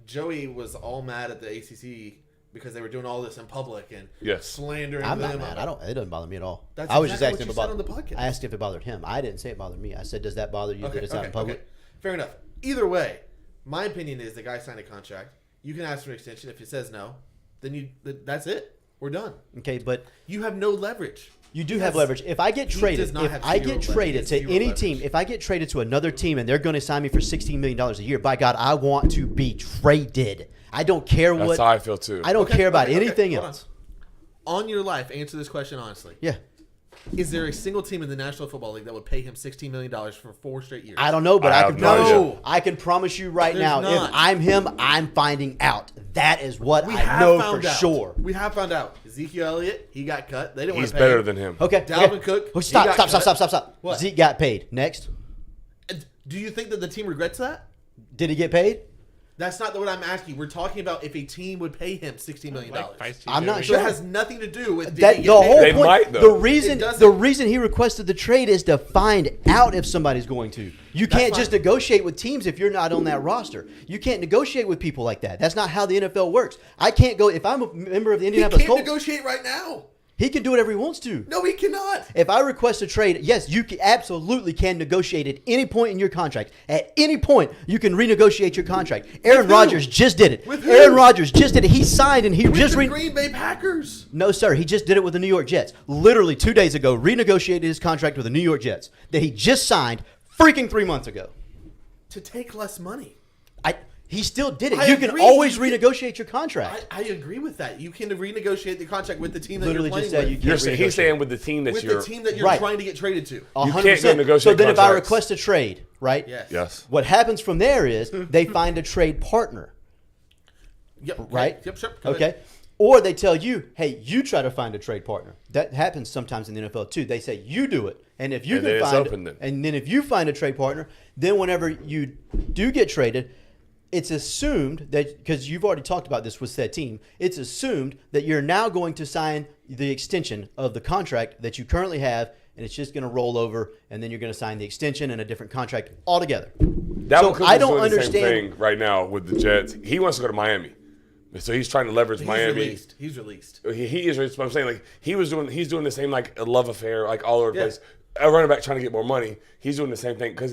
Joey was all mad at the ACC because they were doing all this in public and Yes. slandering I'm them. not mad. It doesn't bother me at all. That's I was exactly just asking what if you it said on the podcast. I asked if it bothered him. I didn't say it bothered me. I said, does that bother you that it's out in public? Okay. Fair enough. Either way, my opinion is the guy signed a contract. You can ask for an extension. If it says no, then that's it. We're done. Okay, but You have no leverage. you do have leverage. If I get He traded, does not if have I zero get leverage. traded He has to zero any leverage. team, if I get traded to another team and they're going to sign me for $16 million a year, by God, I want to be traded. I don't care That's what. how I feel too. I don't Okay, care about okay, anything hold else. On your life, answer this question honestly. Yeah. Is there a single team in the National Football League that would pay him $16 million for 4 straight years? I don't know, but I I have can no promise idea. you. I can promise you right There's now. not. If I'm him, I'm finding out. That is what We I have know found for out. sure. We have found out. Ezekiel Elliott, he got cut. They didn't He's want to pay better him. than him. Okay. Dalvin okay. Cook, Oh, he stop! got Stop! Stop! cut. Stop! Stop! What? Zeke got paid. Next. Do you think that the team regrets that? Did he get paid? That's not what I'm asking. We're talking about if a team would pay him $16 million. I'm not So sure. it has nothing to do with did That he the get paid? whole They point. might, though. It doesn't. The reason he requested the trade is to find out if somebody's going to. You can't fine. just negotiate with teams if you're not on that roster. You can't negotiate with people like that. That's not how the NFL works. I can't go if I'm a member of the He Indianapolis can't Colts. negotiate right now. He can do whatever he wants to. No, he cannot. If I request a trade, yes, you absolutely can negotiate at any point in your contract. At any point, you can renegotiate your contract. Aaron who? Rodgers just did it. With who? Aaron Rodgers just did it. He signed and he With just the Green Bay Packers. No, sir. He just did it with the New York Jets. Literally 2 days ago, renegotiated his contract with the New York Jets that he just signed freaking 3 months ago. To take less money. He still did it. I You can agree. always You can- renegotiate your contract. I agree with that. You can renegotiate the contract with the team that Literally you're just playing said you with. can't You're saying he's renegotiate. saying with the team that With you're. the team that you're Right. trying to get traded to. 100%. can't go negotiate So then if I contracts. request a trade, right? Yes. Yes. What happens from there is they find a trade partner, Yep. Okay. right? Yep. Sure. Go Okay. ahead. Or they tell you, hey, you try to find a trade partner. That happens sometimes in the NFL too. They say you do it, and if you And then can it's find, open then. and then if you find a trade partner, then whenever you do get traded, it's assumed that because you've already talked about this with said team, it's assumed that you're now going to sign the extension of the contract that you currently have, and it's just going to roll over, and then you're going to sign the extension and a different contract altogether. Dalvin So Cook I is don't doing the same understand. thing right now with the Jets. He wants to go to Miami. So he's trying to leverage Miami. He's released. He is. But I'm saying like he's doing the same like love affair like all over the Yeah. place. A running back trying to get more money. He's doing the same thing because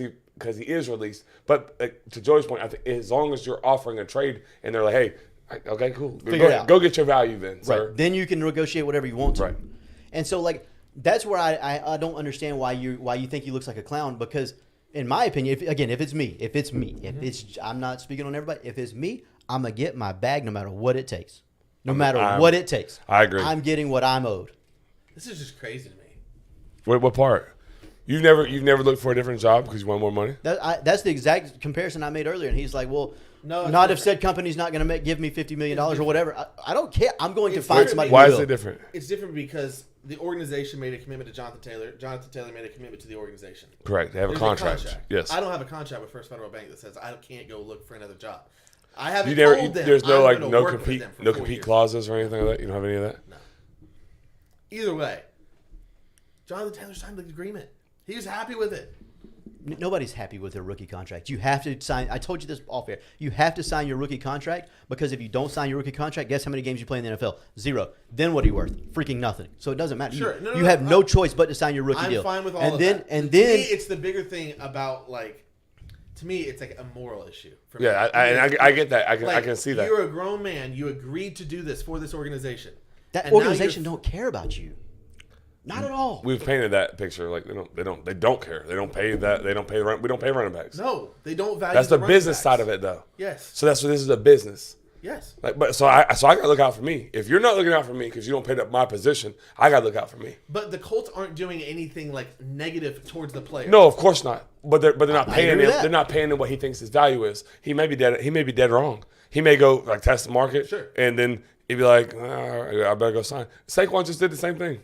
he is released. But to Joey's point, I think as long as you're offering a trade and they're like, hey, okay, cool, Figure it out. go get your value then, sir. Right. Then you can negotiate whatever you want to. Right. And so like that's where I don't understand why you think he looks like a clown, because in my opinion, if it's me, I'm not speaking on everybody. If it's me, I'm gonna get my bag no matter what it takes. No matter what it takes. I agree. I'm getting what I'm owed. This is just crazy to me. What part? You've never looked for a different job because you want more money? That's the exact comparison I made earlier, and he's like, "Well, No, not it's if said company's not going to give me $50 million or whatever. I don't care. I'm going to It's find different. somebody. Why who is will." it different? It's different because the organization made a commitment to Jonathan Taylor. Jonathan Taylor made a commitment to the organization. Correct. They have a There's contract. Yes. I don't have a contract with First Federal Bank that says I can't go look for another job. I haven't You never. told them There's no I'm like gonna no work with compete them for 4 years. clauses or anything like that. You don't have any of that. No. Either way, Jonathan Taylor signed the agreement. He was happy with it. Nobody's happy with their rookie contract. You have to sign. I told you this off air. You have to sign your rookie contract, because if you don't sign your rookie contract, guess how many games you play in the NFL? 0. Then what are you worth? Freaking nothing. So it doesn't matter. Sure. You have no choice but to sign your rookie I'm deal. fine with all and of then, that. And to then me, it's the bigger thing about like. To me, it's like a moral issue. For me. Yeah, I get that. I Like, can see that. You're a grown man. You agreed to do this for this organization. that And now organization you're- don't care about you. Not at all. We've painted that picture like they don't care. They don't pay that. They don't pay. We don't pay running backs. No, they don't value. That's the running business backs. side of it, though. Yes. So that's what this is, a business. Yes. Like, but so I gotta look out for me. If you're not looking out for me because you don't pay up my position, I gotta look out for me. But the Colts aren't doing anything like negative towards the player. No, of course not. But they're not I paying agree him. with that. They're not paying him what he thinks his value is. He may be dead. He may be dead wrong. He may go like test the market, Sure. and then he'd be like, I better go sign. Saquon just did the same thing.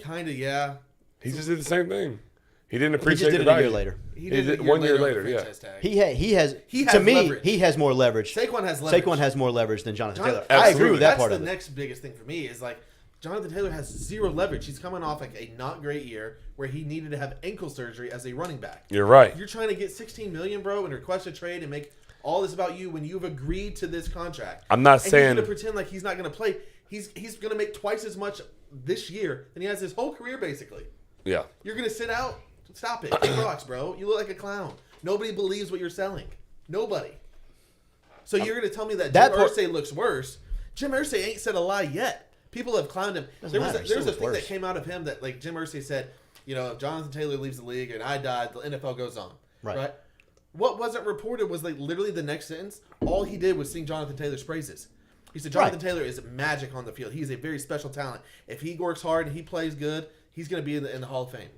Kind of, yeah. He just did the same thing. He didn't He appreciate just did the it a year value. later. He He did did it 1 year on the later, yeah. franchise tag. He has. He to has me, leverage. he has more leverage. Saquon has leverage. Saquon has more leverage than Jonathan Taylor. Jonathan- I agree with that That's part the of it. next biggest thing for me is like Jonathan Taylor has 0 leverage. He's coming off like a not great year where he needed to have ankle surgery as a running back. You're right. You're trying to get $16 million, bro, and request a trade and make all this about you when you've agreed to this contract. I'm not and saying- he's going to pretend like he's not going to play. He's going to make twice as much this year than he has his whole career, basically. Yeah. You're going to sit out? Stop it. Kick rocks, bro. You look like a clown. Nobody believes what you're selling. Nobody. So you're going to tell me that That Jim part- Irsay looks worse? Jim Irsay ain't said a lie yet. People have clowned him. Doesn't matter. There Still was a looks thing that worse. came out of him that like Jim Irsay said, you know, if Jonathan Taylor leaves the league and I died, the NFL goes on. Right. What wasn't reported was like literally the next sentence. All he did was sing Jonathan Taylor's praises. He said Jonathan Right. Taylor is magic on the field. He's a very special talent. If he works hard and he plays good, he's going to be in the Hall of Fame.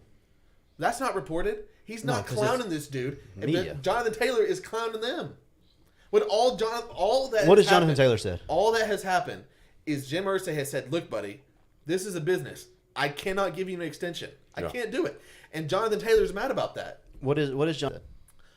That's not reported. He's not 'cause clowning it's this dude. And media. Jonathan Taylor is clowning them. When all that What has has Jonathan happened- Taylor said? All that has happened is Jim Irsay has said, "Look, buddy, this is a business. I cannot give you an extension. I Yeah. can't do it." And Jonathan Taylor's mad about that. What is Jonathan?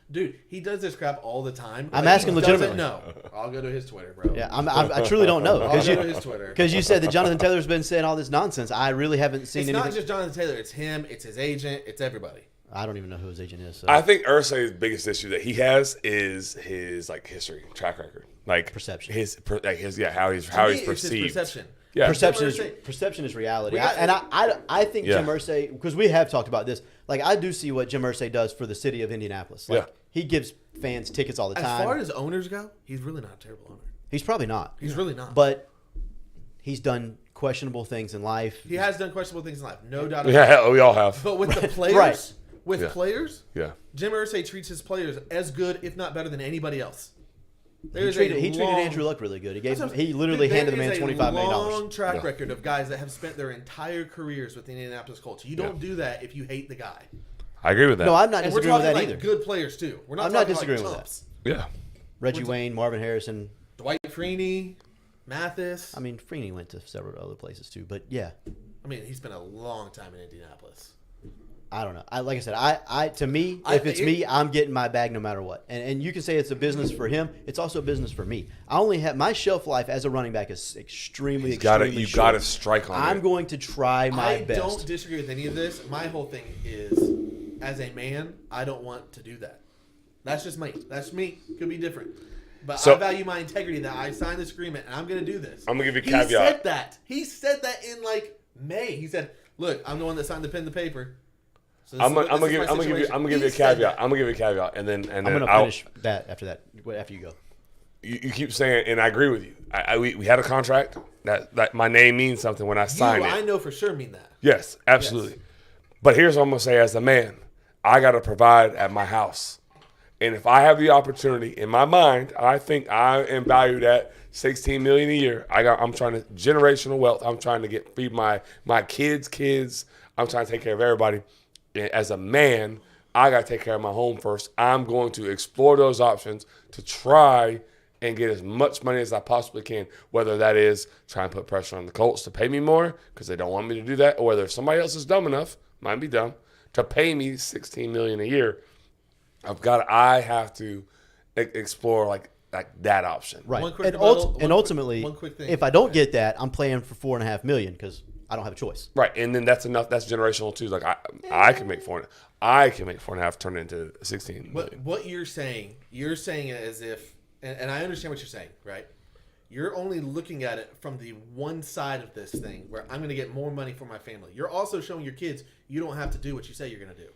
Dude, he does this crap all the time. I'm Like, asking he doesn't legitimately. know. I'll go to his Twitter, bro. Yeah, I truly don't know I'll because go to you his Twitter. said that Jonathan Taylor's been saying all this nonsense. I really haven't seen It's anything. not just Jonathan Taylor. It's him. It's his agent. It's everybody. I don't even know who his agent is. So. I think Irsay's biggest issue that he has is his like history, track record, like Perception. how he's To how me, he's it's his perceived. perception. Yeah, perception Jim Irsay- perception is reality. We got- I think Yeah. Jim Irsay, because we have talked about this. Like I do see what Jim Irsay does for the city of Indianapolis. Like Yeah. he gives fans tickets all the As time. far as owners go, he's really not a terrible owner. He's probably not. He's really not. But he's done questionable things in life. He has done questionable things in life, no doubt about it. Yeah, we all have. But with the players, Right. with Yeah. players, Yeah, Jim Irsay treats his players as good, if not better, than anybody else. He There's treated, a he treated long- Andrew Luck really good. That's what I'm- He literally Dude, handed the there man is a $25 million. long track Yeah. record of guys that have spent their entire careers with the Indianapolis Colts. You don't do that if you hate the guy. I agree with that. No, I'm not And we're disagreeing with talking that like either. good players too. We're not I'm not talking disagreeing like with chumps. yeah, Reggie Wayne, Marvin Harrison. Dwight Freeney, Mathis. I mean, Freeney went to several other places too. But yeah, I mean, he spent a long time in Indianapolis. I don't know. Like I said, to me, I- if it's me, I'm getting my bag no matter what. And you can say it's a business for him. It's also a business for me. I only have my shelf life as a running back is extremely you got short. to strike on I'm it. going to try my I best. don't disagree with any of this. My whole thing is, as a man, I don't want to do that. That's just me. That's me. Could be different. but So- I value my integrity that I signed this agreement and I'm going to do this. I'm gonna give you a He caveat. said that. He said that in like May. He said, "Look, I'm the one that signed the pen to paper." So this I'm is gonna what- this give is my you situation. a He caveat. said that. I'm gonna give you a caveat, and then I'm gonna I'll- finish that after you go. You keep saying, and I agree with you. We had a contract that my name means something when I signed You, it. I know for sure mean that. Yes, absolutely. But here's what I'm gonna say: as a man, I gotta provide at my house, and if I have the opportunity in my mind, I think I am valued at $16 million a year. I'm trying to generational wealth. I'm trying to feed my kids. I'm trying to take care of everybody. And as a man, I gotta take care of my home first. I'm going to explore those options to try and get as much money as I possibly can, whether that is trying to put pressure on the Colts to pay me more because they don't want me to do that, or whether if somebody else is dumb enough, might be dumb, to pay me $16 million a year. I have to explore like that option. Right. One quick And, rebuttal, one quick- ultimately, one quick thing. if I don't get that, I'm playing for $4.5 million because I don't have a choice. Right, and then that's enough. That's generational too. Like I can make 4.5. I can make 4.5 turn it into 16 million. What you're saying it as if, and I understand what you're saying, right? You're only looking at it from the one side of this thing where I'm going to get more money for my family. You're also showing your kids you don't have to do what you say you're going to do.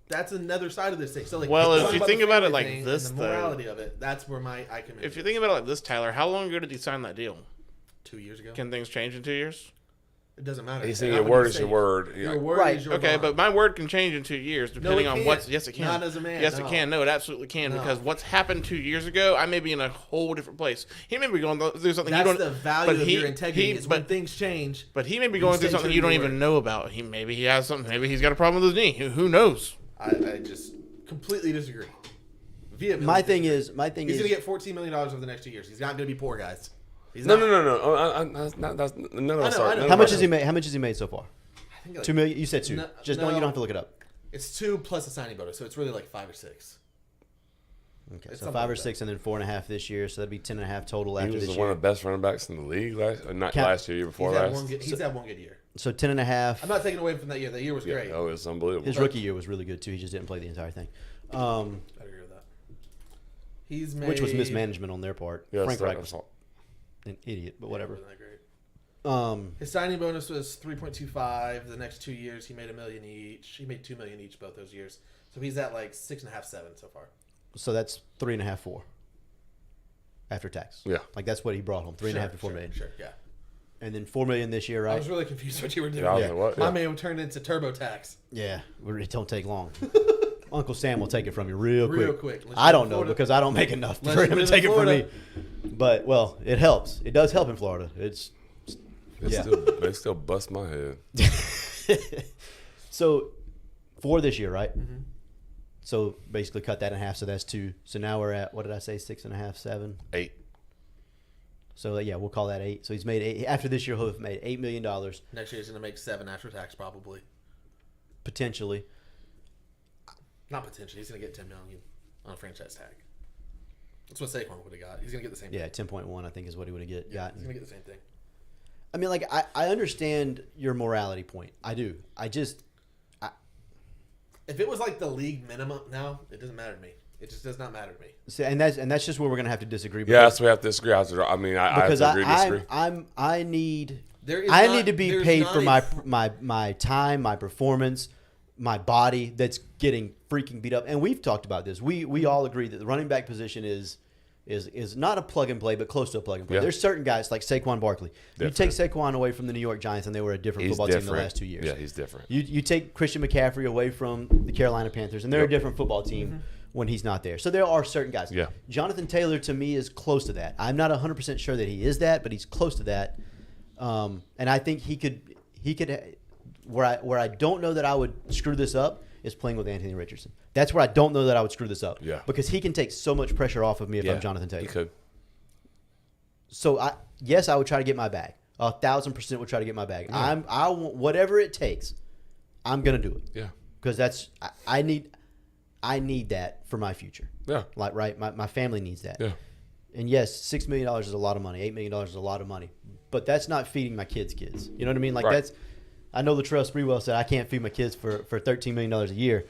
That's another side of this thing. So, like, Well, if talking you about think the about it family like thing this, and the morality of it, that's where I come in. If you think about it like this, Tyler, how long ago did he sign that deal? 2 years ago, Can things change in 2 years? it doesn't matter. He's saying Not your when word you is say your it. word. Your Yeah. word Right. is your Okay, bond. but my word can change in 2 years depending on can't. what's. Yes, it can. Not as a man, Yes, no. it can. No, it absolutely can No. because what's happened 2 years ago, I may be in a whole different place. He may be going through something That's you don't. the value but of he- your integrity. he- is but when things change. but he may be going through stay something true you to don't your even word. know about. Maybe he has something. Maybe he's got a problem with his knee. Who knows? I just completely disagree. Vehemently My thing disagree. is, He's going to get $14 million over the next 2 years. He's not going to be poor, guys. He's No. not. That's none of us I are. know. how much has he made? How much has he made so far? I think like, 2 million. You said 2. No, Just no. don't. You don't have to look it up. It's 2 plus a signing bonus, so it's really like 5 or 6. Okay, It's so something 5 or like that. 6, and then 4.5 this year. So that'd be 10.5 total He after was this one year. of the best running backs in the league not Count- last year before He's had last. one good. He's had one good year. So 10.5. I'm not taking away from that year. That year was Yeah, great. oh, it's unbelievable. His rookie year was really good too. He just didn't play the entire thing, I agree with that. He's made, which was mismanagement on their part. Yeah, Frank it's Reich not- was an idiot, but whatever. Wasn't that great? Um, His signing bonus was 3.25. The next 2 years, he made $1 million each. He made $2 million each both those years. So he's at like 6.5, 7 so far. so that's 3.5, 4 after tax. Yeah. like that's what he brought home, 3.5 to 4 million, Sure, yeah. and then 4 million this year, I right? was really confused what you were doing. Yeah, I was Yeah. like, what? My Yeah. man turned into TurboTax. Yeah, it don't take long. Uncle Sam will take it from you real quick. Real quick. Unless I you don't live in know Florida. because I don't make enough Unless for you him to live in take it from Florida. me. But well, it helps. It does help in Florida. It's yeah. They still bust my head. So 4 this year, right? Mm-hmm. So basically cut that in half. So that's 2. So now we're at, what did I say? 6.5, 7. 8. So yeah, we'll call that 8. So he's made 8. After this year, he'll have made $8 million Next year, he's going to make 7 after tax, probably. potentially. Not potentially. He's going to get $10 million on a franchise tag. That's what Saquon would have got. He's going to get the same Yeah, thing. 10.1 I think is what he would have Yeah, gotten. he's going to get the same thing. I mean, like I understand your morality point. I do. I just If it was like the league minimum now, it doesn't matter to me. It just does not matter to me. see, and that's just where we're gonna have to disagree. Yeah, that's where we have to disagree. I mean, I have because to agree, disagree. I need There is I not- need to be there's paid not for a- my time, my performance, my body that's getting freaking beat up. And we've talked about this. We all agree that the running back position is not a plug and play, but close to a plug and play. Yeah. There's certain guys like Saquon Barkley. You take Saquon away from the New York Giants, and they were a different He's football team different. the last 2 years. Yeah, he's different. You take Christian McCaffrey away from the Carolina Panthers, and they're a different football team when he's not there. So there are certain guys. Yeah. Jonathan Taylor, to me, is close to that. I'm not 100% sure that he is that, but he's close to that. And I think he could where I don't know that I would screw this up is playing with Anthony Richardson. That's where I don't know that I would screw this up. Yeah. Because he can take so much pressure off of me if Yeah, I'm Jonathan Taylor. He could. So I would try to get my bag. 1,000% would try to get my bag. Yeah. I want whatever it takes. I'm gonna do it Yeah. because I need that for my future. Yeah. Like right, my family needs that. Yeah. And yes, $6 million is a lot of money. $8 million is a lot of money, but that's not feeding my kids. You know what I mean? Like Right. that's. I know Latrell Sprewell said I can't feed my kids for $13 million a year.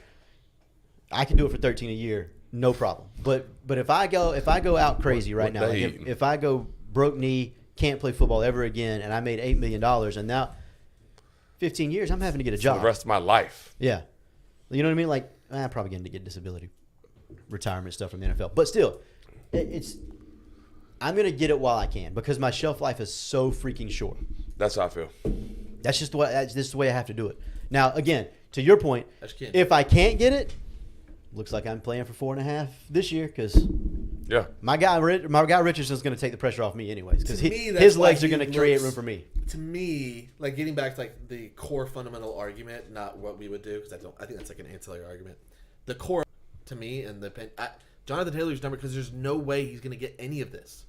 I can do it for $13 a year no problem. But if I go out crazy right now, they like eating? if I go broke knee, can't play football ever again, and I made $8 million, and now 15 years, I'm having to get a For job. the rest of my life. Yeah. You know what I mean? Like, I'm probably going to get disability retirement stuff from the NFL. But still, I'm going to get it while I can because my shelf life is so freaking short. That's how I feel. That's just the way I have to do it. Now, again, to your point, That's kid. if I can't get it, looks like I'm playing for 4.5 this year because Yeah. my guy Richardson's going to take the pressure off me anyways because To me, that's his why legs are he going to create looks- room for me. To me, like getting back to like the core fundamental argument, not what we would do, because I think that's like an ancillary argument. The core, to me, and Jonathan Taylor's number, because there's no way he's going to get any of this.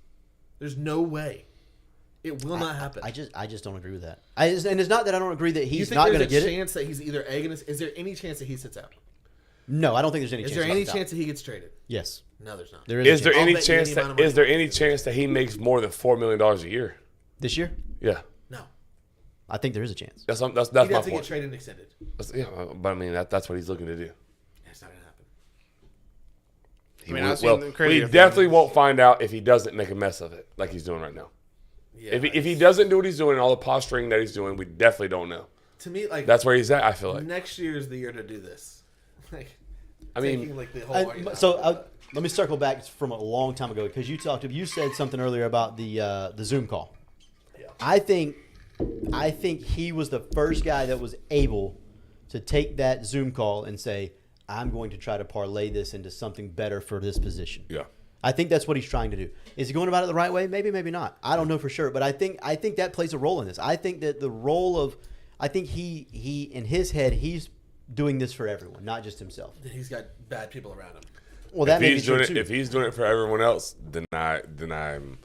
There's no way. It will not happen. I just don't agree with that. And it's not that I don't agree that you he's think not going there's to a get it. chance that he's either egging us? Is there any chance that he sits out? No, I don't think there's any Is chance. there he any opts out. chance that he gets traded? Yes, No, there's not. there Is a there chance. any bet you chance any amount of that money. is there any chance that he makes more than $4 million a year? This year? Yeah. No. I think there is a chance. That's He'd my have to get point. traded and extended. Yeah, but I mean that's what he's looking to do. It's not going to happen. He I mean, will- I've seen the we crazier definitely things. won't find out if he doesn't make a mess of it like he's doing right now. Yeah, If he doesn't do what he's doing and all the posturing that he's doing, we definitely don't know. to me, like That's where he's at. I feel like. next year is the year to do this. Like, I mean, taking like the whole argument. Let me circle back from a long time ago because you said something earlier about the Zoom call. Yeah. I think he was the first guy that was able to take that Zoom call and say, I'm going to try to parlay this into something better for this position. yeah. I think that's what he's trying to do. Is he going about it the right way? Maybe, maybe not. I don't know for sure, but I think that plays a role in this. I think that the role of he in his head he's doing this for everyone, not just himself. He's got bad people around him. Well, that If may be he's true doing too. it, if he's doing it for everyone else, then I'm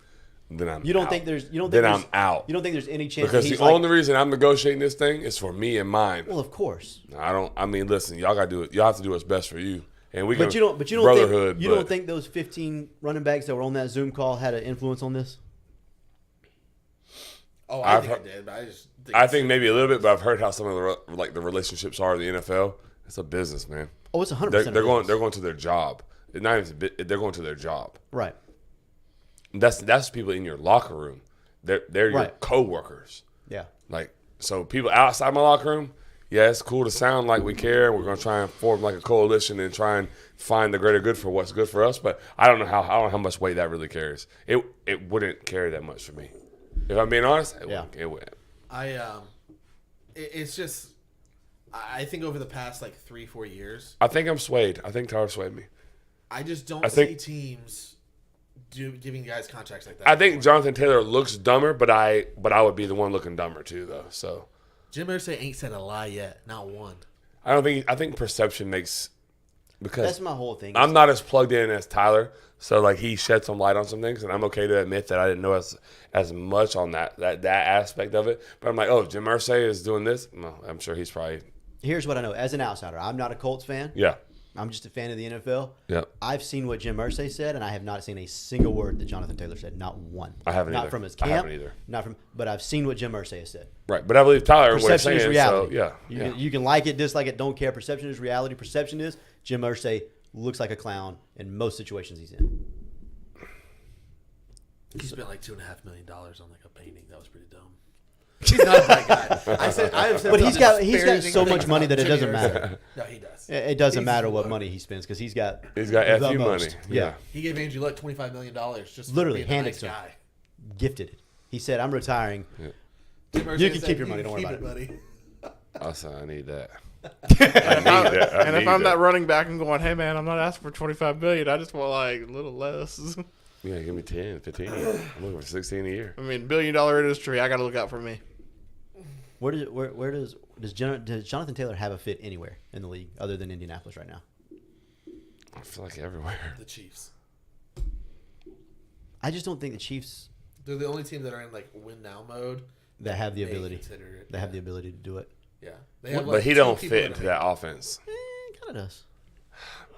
You don't out. think there's Then I'm out. You don't think there's any chance Because that the he's like, only reason I'm negotiating this thing is for me and mine. well, of course. I mean, listen, y'all got to do it. Y'all have to do what's best for you. And we But can you don't brotherhood. think, you don't think those 15 running backs that were on that Zoom call had an influence on this? Oh, I I've think heard- it did, but I think maybe a little bit, but I've heard how some of the relationships are in the NFL. It's a business, man. Oh, it's 100%. They're going to their job. It's not even they're going to their job. right. That's people in your locker room. They're your Right. coworkers. Yeah. Like, so people outside my locker room, yeah, it's cool to sound like we care. We're gonna try and form like a coalition and try and find the greater good for what's good for us. But I don't know how much weight that really carries. It wouldn't carry that much for me. If I'm being honest, it wouldn't. it's just I think over the past like 3-4 years, I think I'm swayed. I think Tyler swayed me. I just don't I think- see teams giving guys contracts like that. I think Jonathan Taylor looks dumber, but I would be the one looking dumber too, though. So Jim Irsay ain't said a lie yet, not one. I think perception makes because That's my whole thing. I'm not as plugged in as Tyler, so like he shed some light on some things, and I'm okay to admit that I didn't know as much on that aspect of it. But I'm like, oh, Jim Irsay is doing this. No, I'm sure he's probably Here's what I know. As an outsider, I'm not a Colts fan. yeah. I'm just a fan of the NFL. Yep. I've seen what Jim Irsay said, and I have not seen a single word that Jonathan Taylor said. Not one. I haven't Not either. from his I camp. haven't either. Not from. But I've seen what Jim Irsay has said. Right, but I believe Tyler what he's Perception saying. is reality. So, You can like it, dislike it, don't care. Perception is reality. Perception is Jim Irsay looks like a clown in most situations he's in. He spent like $2.5 million on like a painting. That was pretty dumb. He's not a bad guy. I have said But he's got disparaging so much things money about that it Jimmy doesn't Irsay. matter. No, he does. It doesn't He's matter what loaded. money he spends because he's got he's got the FU money. most. Yeah. He gave Andrew Luck $25 million just Literally for being a handed nice to him. guy. Gifted it. He said, "I'm retiring." Jim Irsay You can said, keep your money, don't worry keep about it, buddy. I said I need that. And if I'm that running back and going, hey man, I'm not asking for $25 million. I just want like a little less. Yeah, give me 10, 15. I'm looking for 16 a year. I mean, $1 billion industry. I got to look out for me. Where does Jonathan Taylor have a fit anywhere in the league other than Indianapolis right now? I feel like everywhere. The Chiefs. I just don't think the Chiefs They're the only team that are in like win now mode. that have the may ability. consider it. They have the ability to do it. Yeah. They have, But like, he two don't people fit into are- that offense. Kind of does,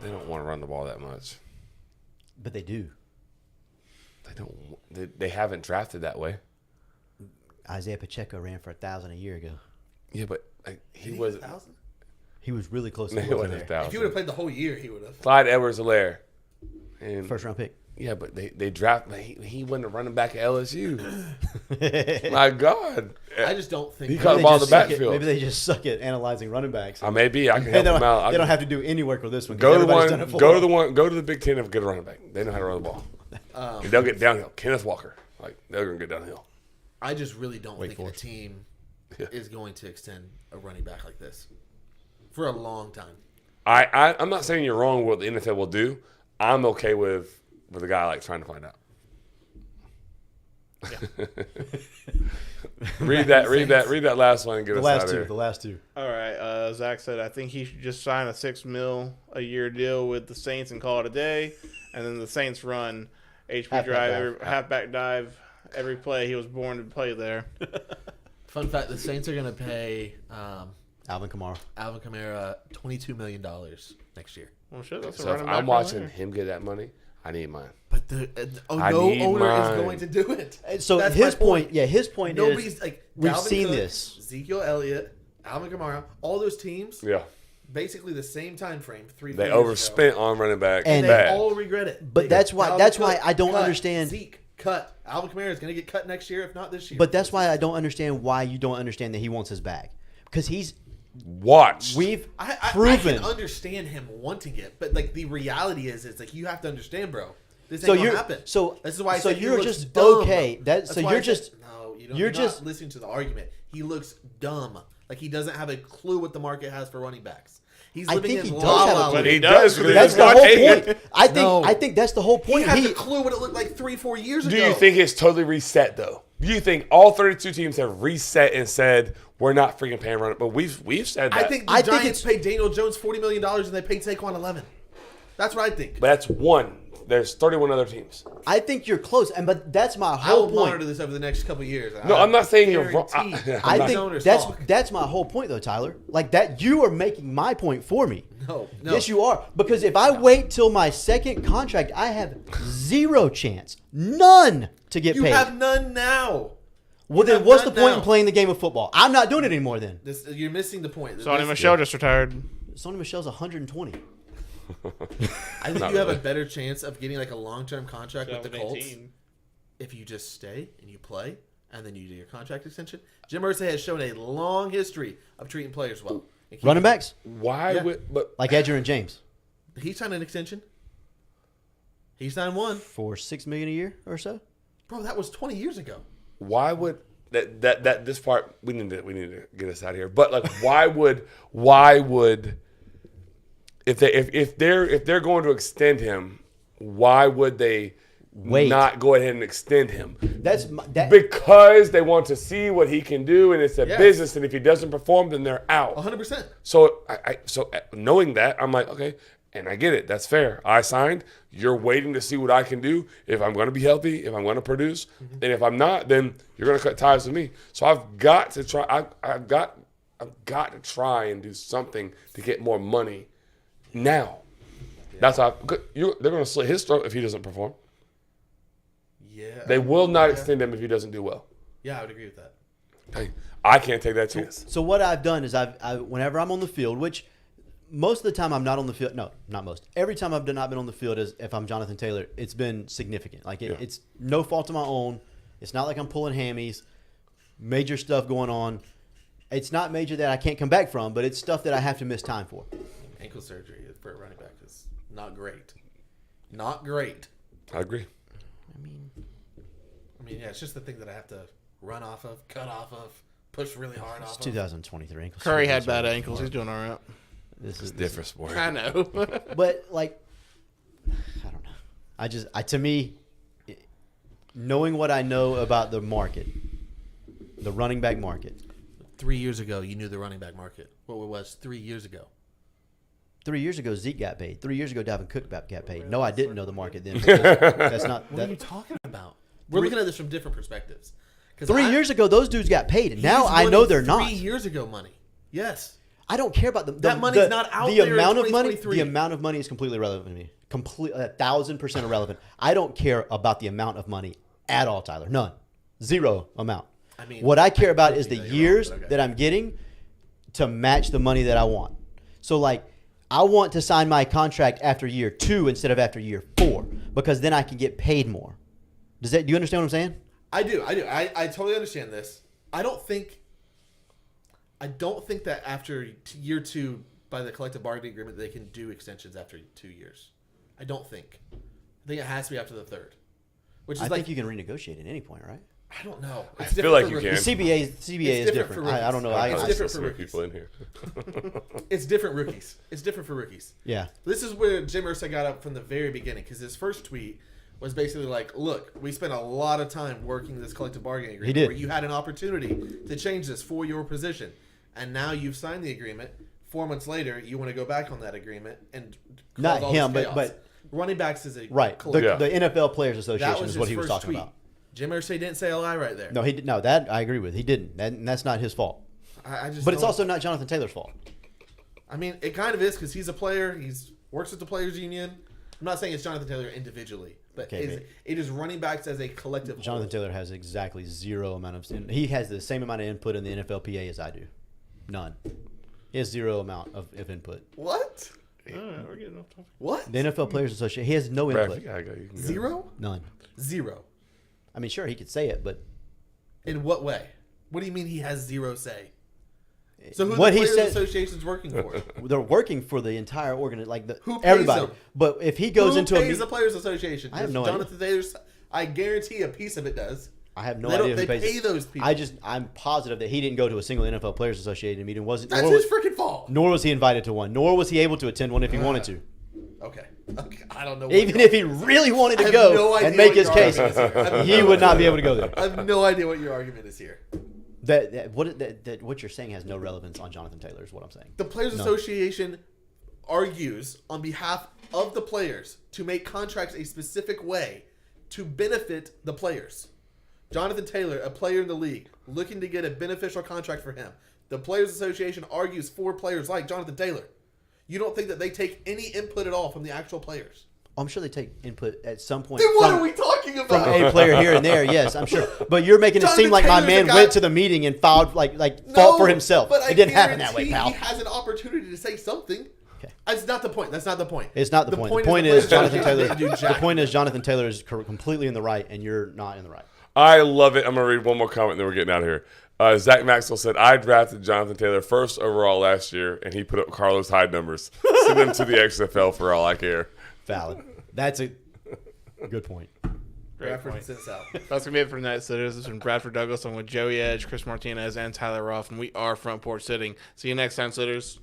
They don't want to run the ball that much. but they do. They don't. They haven't drafted that way. Isaiah Pacheco ran for 1,000 a year ago. Yeah, but like, he Did wasn't. 1,000? He was really close to He losing wasn't there. If he would have 1,000. played the whole year, he would have. Clyde Edwards-Helaire And First round pick. yeah, but they draft. He wasn't a running back at LSU. My God, I just don't think He caught the Maybe ball they in the just suck backfield. Maybe they just suck at analyzing running backs. I may be. I can They help don't, them out. they don't have to do any work with this one. 'cause Go to the everybody's done it one. for Go to them. the one. Go to the Big Ten and get a running back. They know how to run the ball. And they'll get downhill. Kenneth Walker, like they're gonna get downhill. I just really don't think a Forest. team Yeah. is going to extend a running back like this for a long time. I'm not saying you're wrong with what the NFL will do. I'm okay with a guy like trying to find out. read that last one and get The us out last of two. here. The last two. All right. Zach said, I think he should just sign a $6 million a year deal with the Saints and call it a day. And then the Saints run halfback dive every play. He was born to play there. Fun fact: the Saints are going to pay Alvin Kamara. Alvin Kamara $22 million next year. Well, shit, that's a So if running back I'm right watching there. him get that money, I need mine. But I no need owner is mine. going to do it. So That's his my point, his point Nobody's is like we've Dalvin seen Cook, this. Ezekiel Elliott, Alvin Kamara, all those teams, Yeah, basically the same time frame. 3-4 they years overspent on running back. And ago. bad. They all regret it. But They that's go, why- Dalvin that's why Cook, I don't cut. understand- Zeke cut. Alvin Kamara is going to get cut next year, if not this year. But that's why I don't understand why you don't understand that he wants his bag. Because we've I proven. can understand him wanting it, but like the reality is, it's like you have to understand, bro. This ain't So gonna you're happen. so this is why I so said he you're looks just dumb. okay. That's So why you're I said- just no. You don't, you're you're just- not listening to the argument. He looks dumb. Like he doesn't have a clue what the market has for running backs. He's I living think in he does La have a La clue. Land. He does. because that's He's the not whole taking it. point. I think that's the whole He point. has a clue what it looked like 3-4 years Do ago. you think it's totally reset though? Do you think all 32 teams have reset and said we're not freaking paying running? But we've said that. I think the I think Giants paid Daniel Jones $40 million and they paid Saquon 11. That's what I think. but that's one. There's 31 other teams. I think you're close, but that's my I whole will monitor point. this over the next couple of years. No, I'm not saying you're wrong. Guarantee I these think owners that's talk. that's my whole point, though, Tyler. Like that, you are making my point for me. No. Yes, you are. Because if I wait till my second contract, I have zero chance, none to get You paid. have none now. Well, then have what's the none point now. in playing the game of football? I'm not doing it anymore. Then You're missing the point. Sonny This- Michelle just retired. Sony Michelle's 120. I think Not you have really. a better chance of getting like a long-term contract with the Colts 2018. if you just stay and you play and then you do your contract extension. Jim Irsay has shown a long history of treating players well. And keeping- Running backs Why Yeah. would? But like Edger and James He signed an extension. He signed one. for $6 million a year or so. Bro, that was 20 years ago. why would that this part we need to get us out of here. But like, why would if they're going to extend him, why would they Wait. not go ahead and extend him? That Because they want to see what he can do, and it's a Yes. business. And if he doesn't perform, then they're out. 100%. So so knowing that, I'm like, okay, and I get it. That's fair. I signed. You're waiting to see what I can do. If I'm going to be healthy, if I'm going to produce, and if I'm not, then you're going to cut ties with me. So I've got to try. I've got to try and do something to get more money now. That's how they're going to slit his throat if he doesn't perform. Yeah. They will not extend him if he doesn't do well. Yeah, I would agree with that. Hey, I can't take that chance. So what I've done is whenever I'm on the field, which most of the time I'm not on the field. No, not most. Every time I've not been on the field is if I'm Jonathan Taylor, it's been significant. Like it's no fault of my own. It's not like I'm pulling hammies. Major stuff going on. It's not major that I can't come back from, but it's stuff that I have to miss time for. Ankle surgery for a running back is not great. Not great. I agree. I mean, yeah, it's just the thing that I have to run off of, cut off of, push really hard It's off of. 2023. Ankle Curry surgery, had so bad ankles. He's doing all right. This is Different sport. I know. But like, I don't know. To me, knowing what I know about the market, the running back market. 3 years ago, you knew the running back market. What it was 3 years ago. 3 years ago, Zeke got paid. 3 years ago, Dalvin Cook got paid. No, I didn't know the market then. because That's not. What are you That, talking about? We're looking at this from different perspectives. 'Cause 3 I- years ago, those dudes got paid. And now he's I know winning they're not. 3 years ago money. Yes. I don't care about That money's not out the there in amount of money. 2023. The amount of money is completely irrelevant to me. 1,000% irrelevant. I don't care about the amount of money at all, Tyler. None. Zero amount. I mean, what I care about is the 50 million, years but okay. that I'm getting to match the money that I want. So like, I want to sign my contract after year 2 instead of after year 4. because then I can get paid more. Do you understand what I'm saying? I do. I totally understand this. I don't think that after year 2 by the collective bargaining agreement they can do extensions after 2 years. I don't think. I think it has to be after the 3rd. Which is I like think you can renegotiate at any point, right? I don't know. I It's feel different like for you rookies. can. The CBA is different for different. I don't know. rookies. It's I, different for Some rookies. people in here. It's different rookies. It's different for rookies. yeah. This is where Jim Irsay got up from the very beginning because his first tweet was basically like, look, we spent a lot of time working this collective bargaining agreement did. where you had an opportunity to change this for your position. And now you've signed the agreement. 4 months later, you want to go back on that agreement and cause Not all him, this but- chaos. but- running backs is a Right. collective. The NFL Players That Association was is what his he was first talking tweet. about. Jim Irsay didn't say a lie right there. No, he did. No, that I agree with. He didn't. And that's not his fault. I just But it's don't- also not Jonathan Taylor's fault. I mean, it kind of is because he's a player. He's works with the players' union. I'm not saying it's Jonathan Taylor individually, but Okay, it is running backs as a collective. Jonathan whole. Taylor has exactly zero amount of. He has the same amount of input in the NFLPA as I do. None. He has zero amount of input. What? We're getting off topic. What? The NFL Players Association. He has no Brad, input. you gotta go. You can go. Zero? None. Zero. I mean, sure, he could say it, but In what way? What do you mean he has zero say? So who what the he Players said, Association's working for? they're working for the entire organization, like Who pays everybody. them? But if he goes Who into a pays meet- the Players Association? I have Does no idea. Jonathan Taylor's. I guarantee a piece of it does. I have no They don't- idea who they pays pay it. those people. I'm positive that he didn't go to a single NFL Players Association meeting. That's nor his was, freaking fault. nor was he invited to one. Nor was he able to attend one if he wanted to. Okay. I don't know. what Even your if he really wanted I to have go no idea and make what his your case, argument is here. he would not be able to go there. I have no idea what your argument is here. What you're saying has no relevance on Jonathan Taylor is what I'm saying. The Players No. Association argues on behalf of the players to make contracts a specific way to benefit the players. Jonathan Taylor, a player in the league, looking to get a beneficial contract for him. The Players Association argues for players like Jonathan Taylor. You don't think that they take any input at all from the actual players? I'm sure they take input at some point Then what from, are we talking from about? a player here and there. Yes, I'm sure. But you're making it seem Jonathan like my Taylor's man a guy- went to the meeting and filed like fought for himself. But I It didn't happen that way, guarantee pal. He has an opportunity to say something. Okay. That's not the point. That's not the point. It's not the point. The is point the is Players Jonathan Association Taylor. didn't do The jack. point is Jonathan Taylor is completely in the right, and you're not in the right. I love it. I'm gonna read one more comment, then we're getting out of here. Zach Maxwell said, "I drafted Jonathan Taylor first overall last year, and he put up Carlos Hyde numbers. Send him to the XFL for all I care." Valid. That's a good point. Great Bradford point. sits out. That's gonna be it for tonight. So this has been Bradford Douglas. I'm with Joey Edge, Chris Martinez, and Tyler Ruff, and we are Front Porch Sitting. See you next time, sitters.